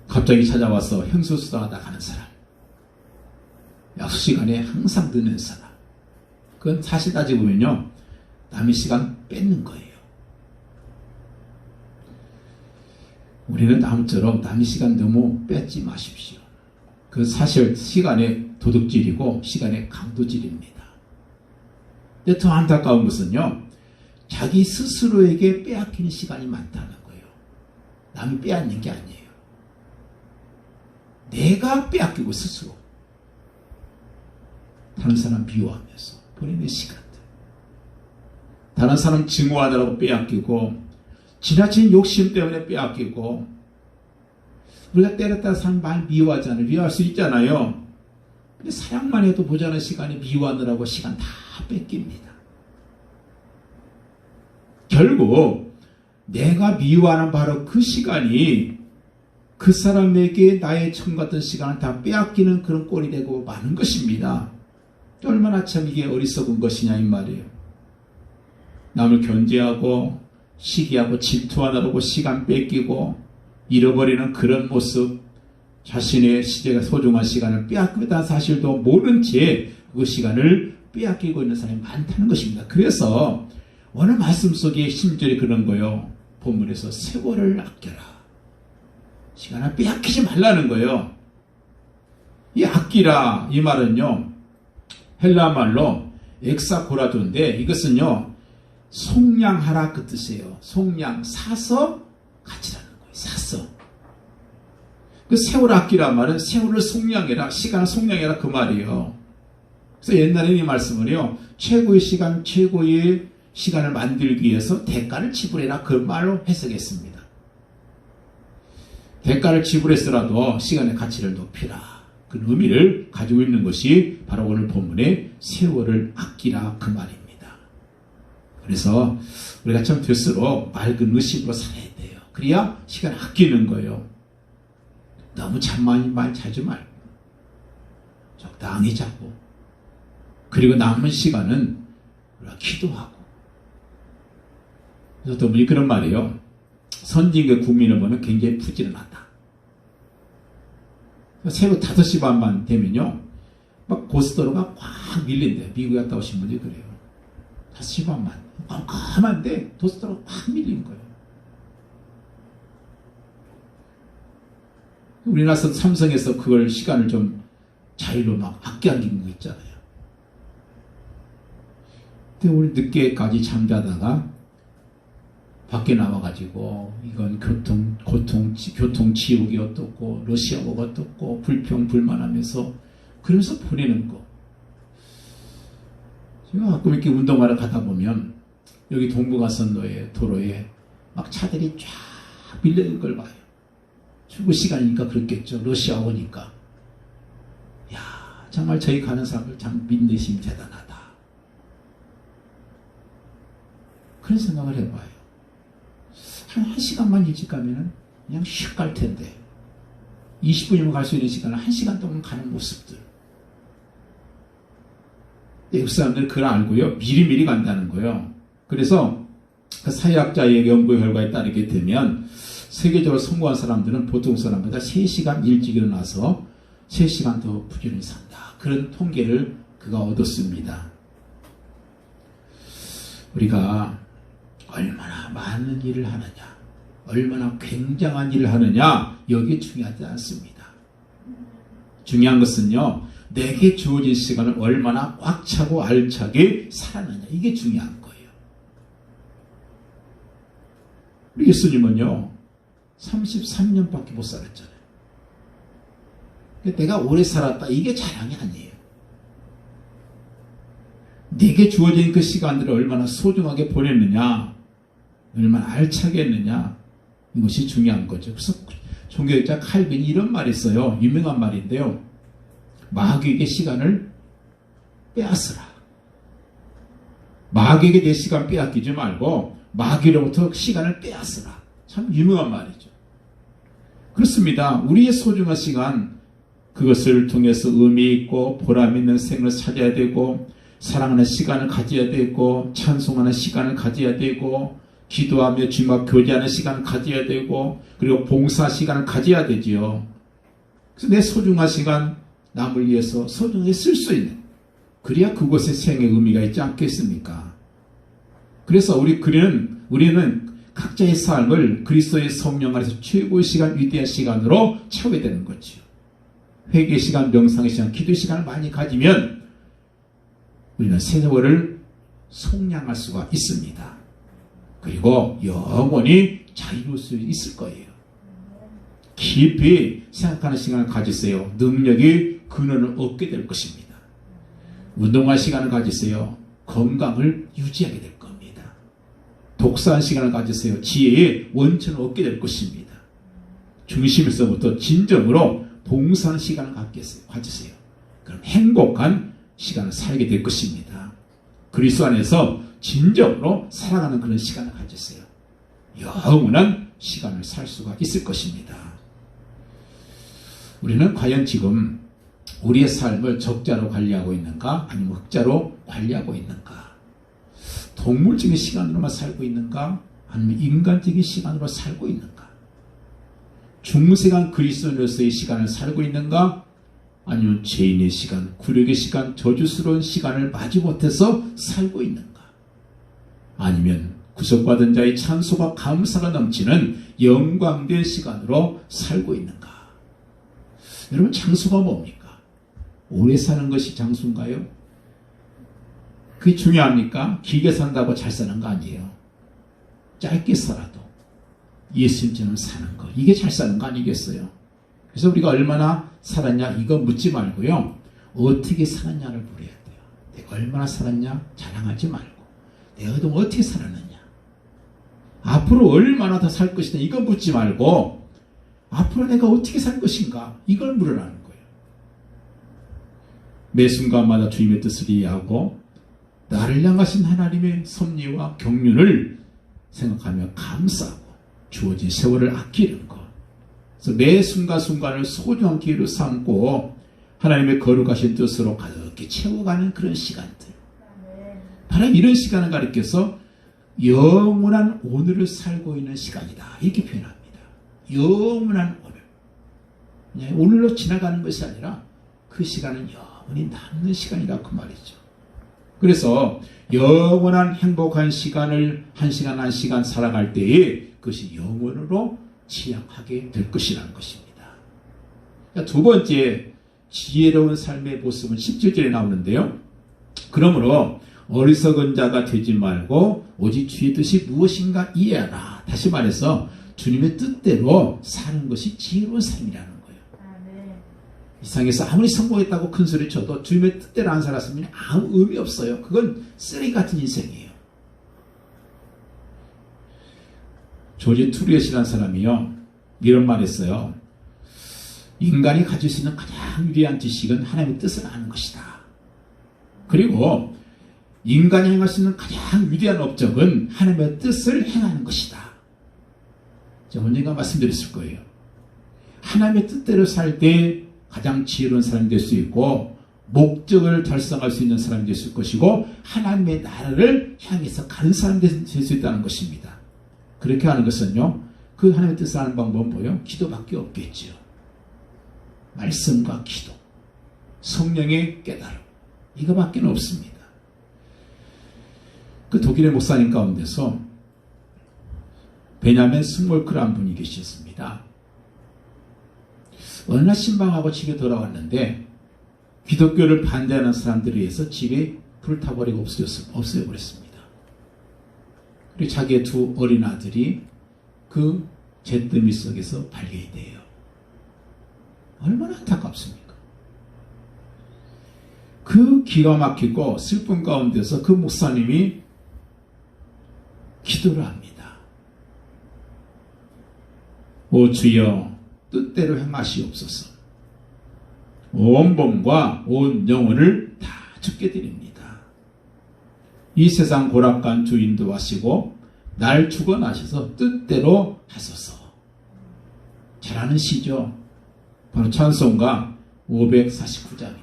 갑자기 찾아와서 형수수당하다 가는 사람, 약속 시간에 항상 늦는 사람, 그건 사실 따지고 보면요, 남의 시간 뺏는 거예요. 우리는 남처럼 남의 시간 너무 뺏지 마십시오. 그 사실 시간에 도둑질이고 시간의 강도질입니다. 근데 더 안타까운 것은요, 자기 스스로에게 빼앗기는 시간이 많다는 거예요. 남이 빼앗는 게 아니에요. 내가 빼앗기고 스스로. 다른 사람 미워하면서 보내는 시간들. 다른 사람 증오하느라고 빼앗기고, 지나친 욕심 때문에 빼앗기고, 우리가 때렸다 사람 많이 미워하잖아요. 미워할 수 있잖아요. 근데 사랑만 해도 모자란 시간에 미워하느라고 시간 다 뺏깁니다. 결국 내가 미워하는 바로 그 시간이 그 사람에게 나의 청 같은 시간을 다 빼앗기는 그런 꼴이 되고 마는 것입니다. 얼마나 참 이게 어리석은 것이냐 이 말이에요. 남을 견제하고 시기하고 질투하느라고 시간 뺏기고 잃어버리는 그런 모습, 자신의 시제가 소중한 시간을 빼앗기다는 사실도 모른 채 그 시간을 빼앗기고 있는 사람이 많다는 것입니다. 그래서 오늘 말씀 속에 10절이 그런 거예요. 본문에서 세월을 아껴라. 시간을 빼앗기지 말라는 거예요. 이 아끼라 이 말은요, 헬라 말로 엑사고라조인데 이것은요, 속량하라 그 뜻이에요. 속량, 사서 가지라는 거예요. 사서. 그 세월 아끼라 말은 세월을 속량해라, 시간을 속량해라 그 말이에요. 그래서 옛날에 이 말씀을요, 최고의 시간, 최고의 시간을 만들기 위해서 대가를 지불해라 그 말로 해석했습니다. 대가를 지불했더라도 시간의 가치를 높이라. 그 의미를 가지고 있는 것이 바로 오늘 본문의 세월을 아끼라 그 말입니다. 그래서 우리가 참 될수록 맑은 의식으로 살아야 돼요. 그래야 시간을 아끼는 거예요. 너무 잠만 말 자주 말고 적당히 자고, 그리고 남은 시간은 우리가 기도하고. 그래서 또 분이 그런 말이에요. 선진국 국민을 보면 굉장히 부지런하다. 새벽 5시 반만 되면요, 막 고속도로가 꽉 밀린대요. 미국에 갔다 오신 분들이 그래요. 5시 반만 깜깜한데 고속도로가 꽉 밀린 거예요. 우리나라 삼성에서 그걸 시간을 좀 자유로 막 아껴안긴 거 있잖아요. 근데 우리 늦게까지 잠자다가 밖에 나와가지고 이건 교통지옥이 어떻고 러시아어가 어떻고 불평불만하면서 그러면서 보내는 거. 제가 가끔 이렇게 운동하러 가다 보면 여기 동부가선로에 도로에 막 차들이 쫙 밀리는 걸 봐요. 출근 시간이니까 그렇겠죠. 러시아어니까. 야, 정말 저희 가는 사람들 참 믿으심이 대단하다. 그런 생각을 해봐요. 한 시간만 일찍 가면은 그냥 슉 갈 텐데 20분이면 갈 수 있는 시간을 1시간 동안 가는 모습들. 외국 사람들은 그걸 알고요, 미리미리 간다는 거예요. 그래서 그 사회학자의 연구 결과에 따르게 되면 세계적으로 성공한 사람들은 보통 사람보다 3시간 일찍 일어나서 3시간 더 부지런히 산다. 그런 통계를 그가 얻었습니다. 우리가 얼마나 많은 일을 하느냐, 얼마나 굉장한 일을 하느냐, 여기 중요하지 않습니다. 중요한 것은요, 내게 주어진 시간을 얼마나 꽉 차고 알차게 살았느냐, 이게 중요한 거예요. 우리 예수님은요 33년밖에 못 살았잖아요. 내가 오래 살았다, 이게 자랑이 아니에요. 내게 주어진 그 시간들을 얼마나 소중하게 보냈느냐, 얼마나 알차게 했느냐, 이것이 중요한 거죠. 그래서 종교학자 칼빈이 이런 말이 있어요. 유명한 말인데요. 마귀에게 시간을 빼앗으라. 마귀에게 내 시간 빼앗기지 말고 마귀로부터 시간을 빼앗으라. 참 유명한 말이죠. 그렇습니다. 우리의 소중한 시간, 그것을 통해서 의미 있고 보람 있는 생을 찾아야 되고, 사랑하는 시간을 가져야 되고, 찬송하는 시간을 가져야 되고, 기도하며 주님과 교제하는 시간을 가져야 되고, 그리고 봉사 시간을 가져야 되지요. 그래서 내 소중한 시간, 남을 위해서 소중하게 쓸 수 있는, 그래야 그곳에 생의 의미가 있지 않겠습니까? 그래서 우리는 각자의 삶을 그리스도의 성령 안에서 최고의 시간, 위대한 시간으로 채워야 되는 거죠. 회개 시간, 명상의 시간, 기도 시간을 많이 가지면 우리는 세월을 속량할 수가 있습니다. 그리고 영원히 자유로울 수 있을 거예요. 깊이 생각하는 시간을 가지세요. 능력이 근원을 얻게 될 것입니다. 운동할 시간을 가지세요. 건강을 유지하게 될 겁니다. 독서한 시간을 가지세요. 지혜의 원천을 얻게 될 것입니다. 중심에서부터 진정으로 봉사하는 시간을 가지세요. 그럼 행복한 시간을 살게 될 것입니다. 그리스도 안에서 진정으로 살아가는 그런 시간을 가지세요. 영원한 시간을 살 수가 있을 것입니다. 우리는 과연 지금 우리의 삶을 적자로 관리하고 있는가? 아니면 흑자로 관리하고 있는가? 동물적인 시간으로만 살고 있는가? 아니면 인간적인 시간으로 살고 있는가? 중생한 그리스도인으로서의 시간을 살고 있는가? 아니면 죄인의 시간, 굴욕의 시간, 저주스러운 시간을 마지못해서 살고 있는가? 아니면 구속받은 자의 찬송과 감사가 넘치는 영광된 시간으로 살고 있는가? 여러분, 장수가 뭡니까? 오래 사는 것이 장수인가요? 그게 중요합니까? 길게 산다고 잘 사는 거 아니에요. 짧게 살아도 예수님처럼 사는 거, 이게 잘 사는 거 아니겠어요? 그래서 우리가 얼마나 살았냐 이거 묻지 말고요, 어떻게 살았냐를 물어야 돼요. 내가 얼마나 살았냐 자랑하지 말고, 내가 그동안 어떻게 살았느냐, 앞으로 얼마나 더 살 것이냐 이거 묻지 말고, 앞으로 내가 어떻게 살 것인가 이걸 물으라는 거예요. 매 순간마다 주님의 뜻을 이해하고 나를 향하신 하나님의 섭리와 경륜을 생각하며 감사하고 주어진 세월을 아끼는 것. 그래서 매 순간순간을 소중한 기회로 삼고 하나님의 거룩하신 뜻으로 가득히 채워가는 그런 시간들. 바로 이런 시간을 가리켜서 영원한 오늘을 살고 있는 시간이다, 이렇게 표현합니다. 영원한 오늘. 그냥 오늘로 지나가는 것이 아니라 그 시간은 영원히 남는 시간이라 그 말이죠. 그래서 영원한 행복한 시간을 한 시간 한 시간 살아갈 때에 그것이 영원으로 지향하게 될 것이라는 것입니다. 두 번째, 지혜로운 삶의 모습은 17절에 나오는데요. 그러므로 어리석은 자가 되지 말고 오직 주의 뜻이 무엇인가 이해하라. 다시 말해서 주님의 뜻대로 사는 것이 지혜로운 삶이라는 거예요. 이 세상에서 아무리 성공했다고 큰 소리 쳐도 주님의 뜻대로 안 살았으면 아무 의미 없어요. 그건 쓰레기 같은 인생이에요. 조지 투리엇이라는 사람이요, 이런 말 했어요. 인간이 가질 수 있는 가장 위대한 지식은 하나님의 뜻을 아는 것이다. 그리고 인간이 행할 수 있는 가장 위대한 업적은 하나님의 뜻을 행하는 것이다. 제가 언젠가 말씀드렸을 거예요. 하나님의 뜻대로 살 때 가장 지혜로운 사람이 될 수 있고 목적을 달성할 수 있는 사람이 될 수 있을 것이고 하나님의 나라를 향해서 가는 사람이 될 수 있다는 것입니다. 그렇게 하는 것은요, 그 하나님의 뜻을 하는 방법은 뭐예요? 기도밖에 없겠죠. 말씀과 기도, 성령의 깨달음, 이거밖에 없습니다. 그 독일의 목사님 가운데서 베냐멘 스몰크라는 분이 계셨습니다. 어느 날 신방하고 집에 돌아왔는데 기독교를 반대하는 사람들에 의해서 집에 불타버리고 없애버렸습니다. 그리고 자기의 두 어린 아들이 그 잿더미 속에서 발견이 돼요. 얼마나 안타깝습니까? 그 기가 막히고 슬픈 가운데서 그 목사님이 기도를 합니다. 오 주여, 뜻대로 행하시옵소서. 온 몸과 온 영혼을 다 주께 드립니다. 이 세상 고락간 주 인도하시고 날 주관하셔서 뜻대로 하소서. 잘하는 시죠. 바로 찬송가 549장입니다.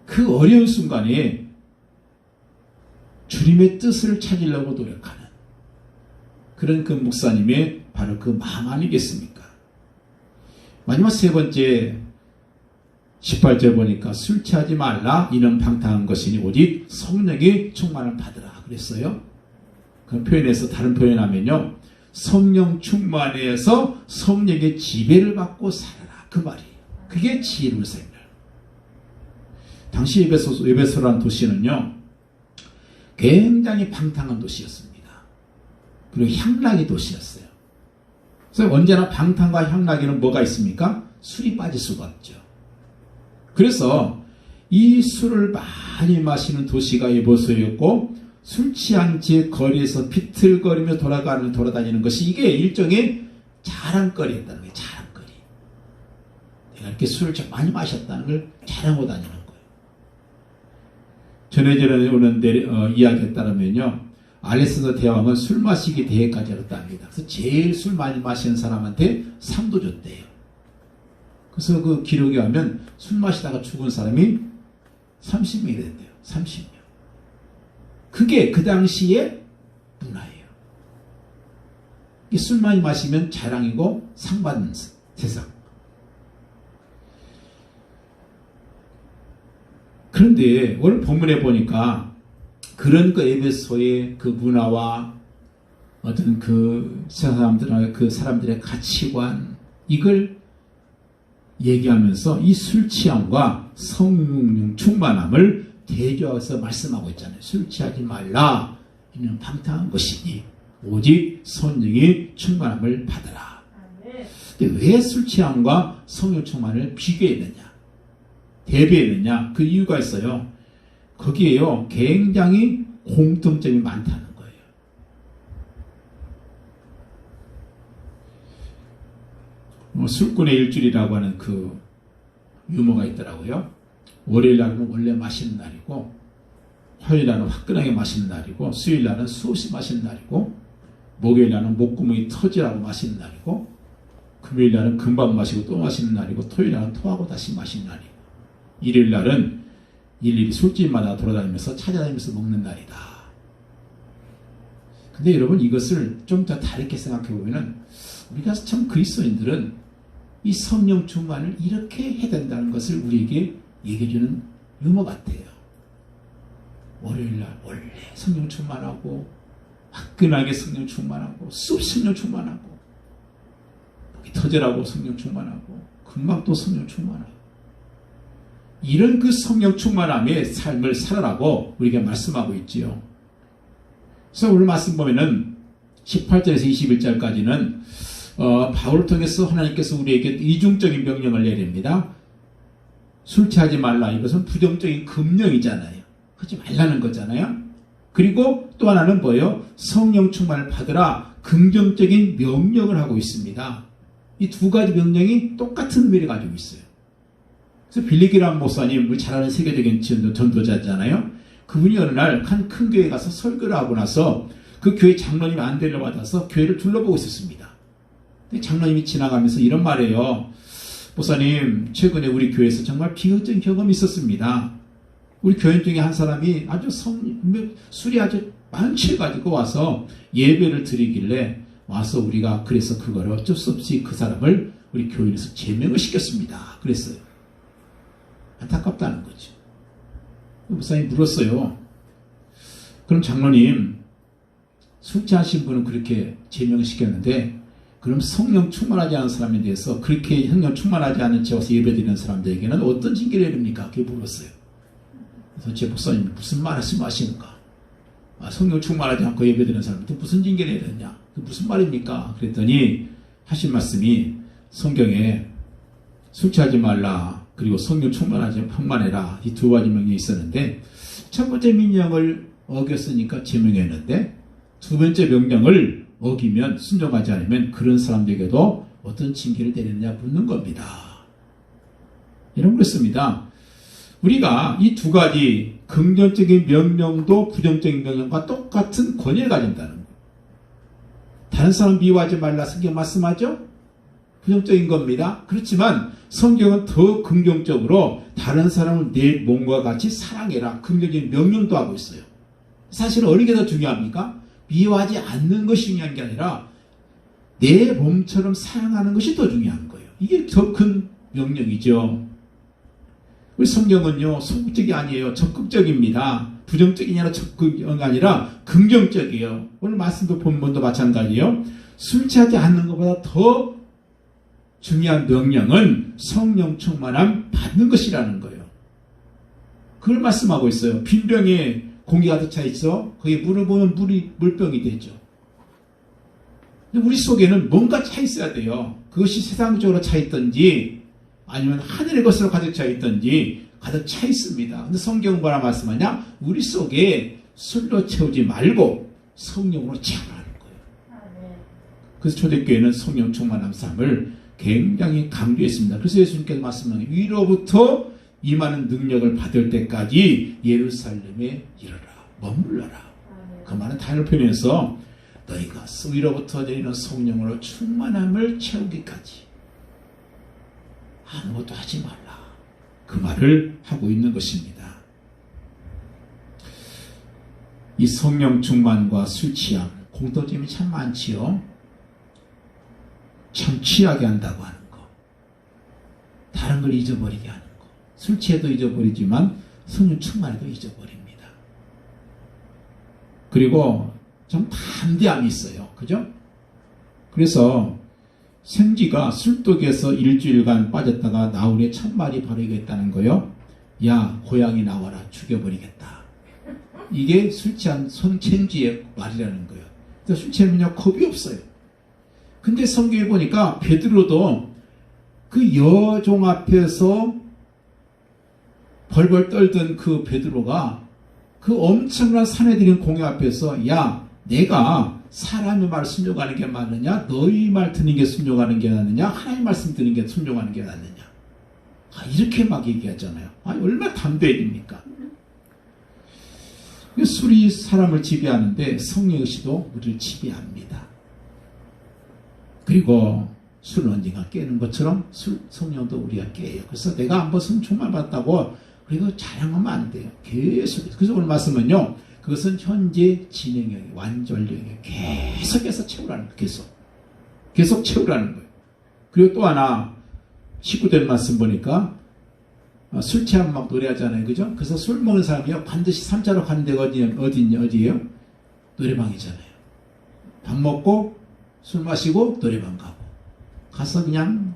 그 어려운 순간에 주님의 뜻을 찾으려고 노력하는 그런 그 목사님의 바로 그 마음 아니겠습니까? 마지막 세 번째 18절 보니까 술 취하지 말라, 이는 방탕한 것이니 오직 성령의 충만을 받으라 그랬어요. 그 표현에서 다른 표현하면요, 성령 충만해서 성령의 지배를 받고 살아라, 그 말이에요. 그게 지혜로운 삶이에요. 당시 에베소라는 도시는요, 굉장히 방탕한 도시였습니다. 그리고 향락의 도시였어요. 그래서 언제나 방탕과 향락에는 뭐가 있습니까? 술이 빠질 수가 없죠. 그래서 이 술을 많이 마시는 도시가 에베소였고, 술 취한 채 거리에서 비틀거리며 돌아다니는 것이 이게 일종의 자랑거리였다는 거예요. 자랑거리. 내가 이렇게 술을 좀 많이 마셨다는 걸 자랑하고 다니는 거예요. 전해전해 오는 이야기에 따르면요, 알렉산더 대왕은 술 마시기 대회까지 열었답니다. 그래서 제일 술 많이 마시는 사람한테 상도 줬대요. 그래서 그 기록에 하면 술 마시다가 죽은 사람이 30명이 된대요. 30명. 그게 그 당시의 문화예요. 술 많이 마시면 자랑이고 상 받는 세상. 그런데 오늘 본문에 보니까 그런 그 에베소의 그 문화와 어떤 그 사람들의 가치관, 이걸 얘기하면서 이 술 취함과 성령 충만함을 대조해서 말씀하고 있잖아요. 술 취하지 말라. 이는 방탕한 것이니 오직 성령의 충만함을 받으라. 근데 왜 술 취함과 성령 충만을 비교했느냐, 대비했느냐? 그 이유가 있어요. 거기에요, 굉장히 공통점이 많다는 거예요. 술꾼의 일주일이라고 하는 그 유머가 있더라고요. 월요일 날은 원래 마시는 날이고, 화요일 날은 화끈하게 마시는 날이고, 수요일 날은 수없이 마시는 날이고, 목요일 날은 목구멍이 터지라고 마시는 날이고, 금요일 날은 금방 마시고 또 마시는 날이고, 토요일 날은 토하고 다시 마시는 날이고, 일요일 날은 일일이 술집마다 돌아다니면서 찾아다니면서 먹는 날이다. 근데 여러분, 이것을 좀 더 다르게 생각해 보면은, 우리가 참 그리스도인들은 이 성령 충만을 이렇게 해야 된다는 것을 우리에게 얘기해주는 유머 같아요. 월요일날 원래 성령 충만하고, 화끈하게 성령 충만하고, 성령 충만하고, 목이 터져라고 성령 충만하고, 금방 또 성령 충만하고, 이런 그 성령 충만함의 삶을 살아라고 우리가 말씀하고 있지요. 그래서 오늘 말씀 보면은 18절에서 21절까지는 바울을 통해서 하나님께서 우리에게 이중적인 명령을 내립니다. 술 취하지 말라. 이것은 부정적인 금령이잖아요. 하지 말라는 거잖아요. 그리고 또 하나는 뭐예요? 성령 충만을 받으라. 긍정적인 명령을 하고 있습니다. 이 두 가지 명령이 똑같은 의미를 가지고 있어요. 그래서 빌리기람 목사님, 우리 잘 아는 세계적인 전도자잖아요. 그분이 어느 날 한 큰 교회에 가서 설교를 하고 나서 그 교회 장로님이 안대를 받아서 교회를 둘러보고 있었습니다. 근데 장로님이 지나가면서 이런 말이에요. 목사님, 최근에 우리 교회에서 정말 비극적인 경험이 있었습니다. 우리 교인 중에 한 사람이 아주 술이 아주 많취해가지고 와서 예배를 드리길래 와서 우리가 그래서 그거를 어쩔 수 없이 그 사람을 우리 교인에서 제명을 시켰습니다. 그랬어요. 안타깝다는 거죠. 목사님이 물었어요. 그럼 장로님, 술 취하신 분은 그렇게 제명을 시켰는데, 그럼 성령 충만하지 않은 사람에 대해서 그렇게 성령 충만하지 않은 채 와서 예배드리는 사람들에게는 어떤 징계를 내립니까? 그게 물었어요. 그래서 제 목사님이 무슨 말씀하시는가? 성령 충만하지 않고 예배드리는 사람한테 무슨 징계를 내렸냐? 그 무슨 말입니까? 그랬더니 하신 말씀이 성경에 술 취하지 말라, 그리고 성령 충만해라, 이 두 가지 명령이 있었는데, 첫 번째 명령을 어겼으니까 제명했는데, 두 번째 명령을 어기면, 순종하지 않으면 그런 사람들에게도 어떤 징계를 내리느냐 묻는 겁니다. 이런 거였습니다. 우리가 이 두 가지 긍정적인 명령도 부정적인 명령과 똑같은 권위를 가진다는 거예요. 다른 사람 미워하지 말라 성경 말씀하죠? 부정적인 겁니다. 그렇지만 성경은 더 긍정적으로 다른 사람을 내 몸과 같이 사랑해라, 긍정적인 명령도 하고 있어요. 사실은 어느 게 더 중요합니까? 미워하지 않는 것이 중요한 게 아니라 내 몸처럼 사랑하는 것이 더 중요한 거예요. 이게 더 큰 명령이죠. 우리 성경은요, 소극적이 아니에요. 적극적입니다. 부정적이 아니라 긍정적이에요. 오늘 말씀도 본문도 마찬가지예요. 술 취하지 않는 것보다 더 중요한 명령은 성령 충만함 받는 것이라는 거예요. 그걸 말씀하고 있어요. 빈병에 공기가 가득 차 있어. 거기에 물을 부으면 물이 물병이 되죠. 근데 우리 속에는 뭔가 차 있어야 돼요. 그것이 세상적으로 차 있든지 아니면 하늘의 것으로 가득 차 있든지 가득 차 있습니다. 근데 성경은 뭐라 말씀하냐? 우리 속에 술로 채우지 말고 성령으로 채우라는 거예요. 그래서 초대교회는 성령 충만함 삶을 굉장히 강조했습니다. 그래서 예수님께서 말씀하는 위로부터 임하는 능력을 받을 때까지 예루살렘에 이르라, 머물러라. 그 말은 다른 표현에서 너희가 위로부터 내리는 성령으로 충만함을 채우기까지 아무것도 하지 말라. 그 말을 하고 있는 것입니다. 이 성령 충만과 술 취함 공통점이 참 많지요. 참 취하게 한다고 하는 거, 다른 걸 잊어버리게 하는 거. 술 취해도 잊어버리지만 성령 충만해도 잊어버립니다. 그리고 좀 담대함이 있어요. 그죠? 그래서 생쥐가 술독에서 일주일간 빠졌다가 나오니 첫 말이 바로 이거였다는 거예요. 야, 고양이 나와라. 죽여버리겠다. 이게 술 취한 생쥐의 말이라는 거예요. 그래서 술 취하면요 겁이 없어요. 근데 성경에 보니까 베드로도 그 여종 앞에서 벌벌 떨던 그 베드로가 그 엄청난 사내들인 공회 앞에서 야, 내가 사람의 말 순종하는 게 맞느냐, 너희 말 듣는 게 순종하는 게 낫느냐, 하나님 말씀 듣는 게 순종하는 게 낫느냐, 이렇게 막 얘기하잖아요. 얼마나 담대해집니까? 술이 사람을 지배하는데 성령의식도 우리를 지배합니다. 그리고 술은 언젠가 깨는 것처럼 성령도 우리가 깨요. 그래서 내가 한번 성충만 받았다고 그리고 자랑하면 안 돼요. 계속. 그래서 오늘 말씀은요, 그것은 현재 진행형이 완전형이 계속해서 채우라는 거예요. 계속 채우라는 거예요. 그리고 또 하나 19절 말씀 보니까 술 취하면 막 노래하잖아요. 그죠? 그래서 술 먹는 사람이요 반드시 3자로 가는 데가 어디예요? 노래방이잖아요. 밥 먹고 술 마시고 노래방 가서 그냥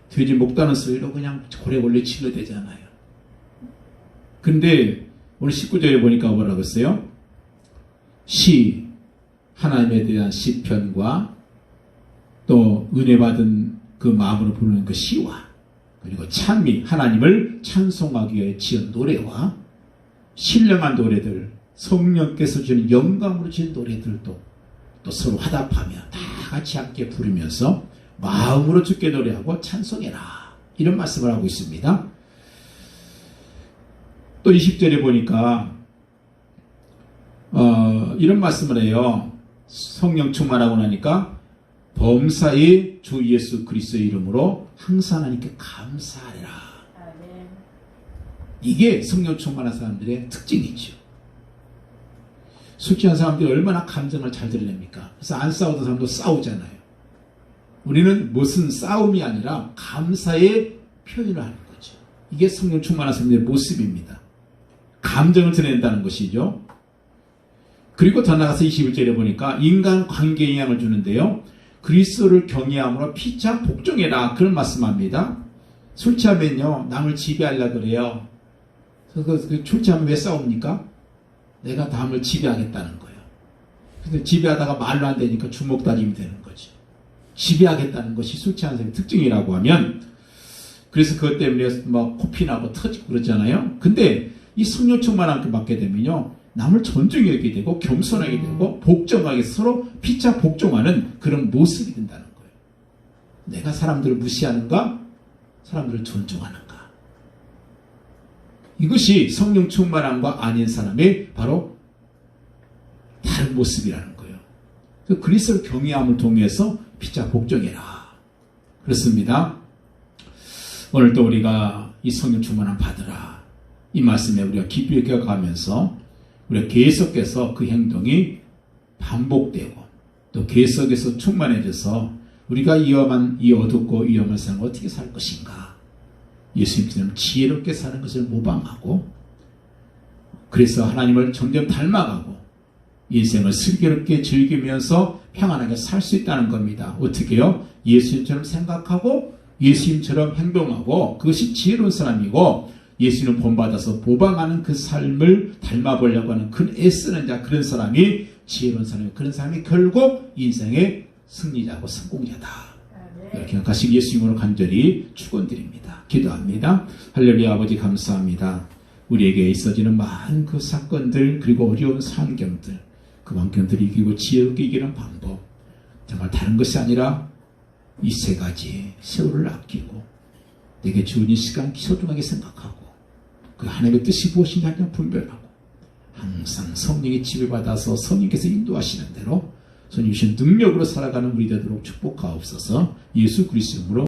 돼지 목 따는 소리로 그냥 고래골래 질러대잖아요. 근데 오늘 19절에 보니까 뭐라고 했어요? 시, 하나님에 대한 시편과 또 은혜 받은 그 마음으로 부르는 그 시와 그리고 찬미, 하나님을 찬송하기 위해 지은 노래와 신령한 노래들, 성령께서 주는 영광으로 지은 노래들도 또 서로 화답하며 다 같이 함께 부르면서 마음으로 주께 노래하고 찬송해라. 이런 말씀을 하고 있습니다. 또 20절에 보니까 이런 말씀을 해요. 성령 충만하고 나니까 범사의 주 예수 그리스도의 이름으로 항상 하나님께 감사하리라. 이게 성령 충만한 사람들의 특징이죠. 술 취한 사람들이 얼마나 감정을 잘 드러냅니까? 그래서 안 싸우던 사람도 싸우잖아요. 우리는 무슨 싸움이 아니라 감사의 표현을 하는 거죠. 이게 성령 충만한 사람들의 모습입니다. 감정을 드러낸다는 것이죠. 그리고 더 나가서 21절에 보니까 인간 관계에 영향을 주는데요. 그리스도를 경외함으로 피차 복종해라. 그런 말씀합니다. 술 취하면요 남을 지배하려고 그래요. 그래서 술 취하면 왜 싸웁니까? 내가 남을 지배하겠다는 거예요. 근데 지배하다가 말로 안 되니까 주먹 다짐이 되는 거죠. 지배하겠다는 것이 술 취한 사람의 특징이라고 하면, 그래서 그것 때문에 막 코피 나고 터지고 그러잖아요. 근데 이 성령 충만함을 받게 되면요 남을 존중하게 되고 겸손하게 되고 복종하게 서로 피차 복종하는 그런 모습이 된다는 거예요. 내가 사람들을 무시하는가? 사람들을 존중하는가? 이것이 성령 충만함과 아닌 사람의 바로 다른 모습이라는 거예요. 그리스도를 경외함을 통해서 피차 복종해라. 그렇습니다. 오늘 또 우리가 이 성령 충만함 받으라. 이 말씀에 우리가 깊이 기억하면서 우리가 계속해서 그 행동이 반복되고 또 계속해서 충만해져서 우리가 이 어둡고 위험한 삶을 어떻게 살 것인가. 예수님처럼 지혜롭게 사는 것을 모방하고 그래서 하나님을 점점 닮아가고 인생을 슬기롭게 즐기면서 평안하게 살 수 있다는 겁니다. 어떻게요? 예수님처럼 생각하고 예수님처럼 행동하고 그것이 지혜로운 사람이고 예수님을 본받아서 모방하는 그 삶을 닮아보려고 하는 그 애쓰는 자 그런 사람이 지혜로운 사람이고 그런 사람이 결국 인생의 승리자고 성공자다. 이렇게 생각하시고 예수님으로 간절히 축원드립니다. 기도합니다. 할렐루야. 아버지 감사합니다. 우리에게 있어지는 많은 그 사건들 그리고 어려운 환경들 그 환경들을 이기고 지혜롭게 이기는 방법 정말 다른 것이 아니라 이 세 가지 세월을 아끼고 내게 주어진 시간 소중하게 생각하고 그 하나님의 뜻이 무엇인지 하나 분별하고 항상 성령의 지배받아서 성령께서 인도하시는 대로 성령 주신 능력으로 살아가는 우리 되도록 축복하옵소서. 예수 그리스도 이름으로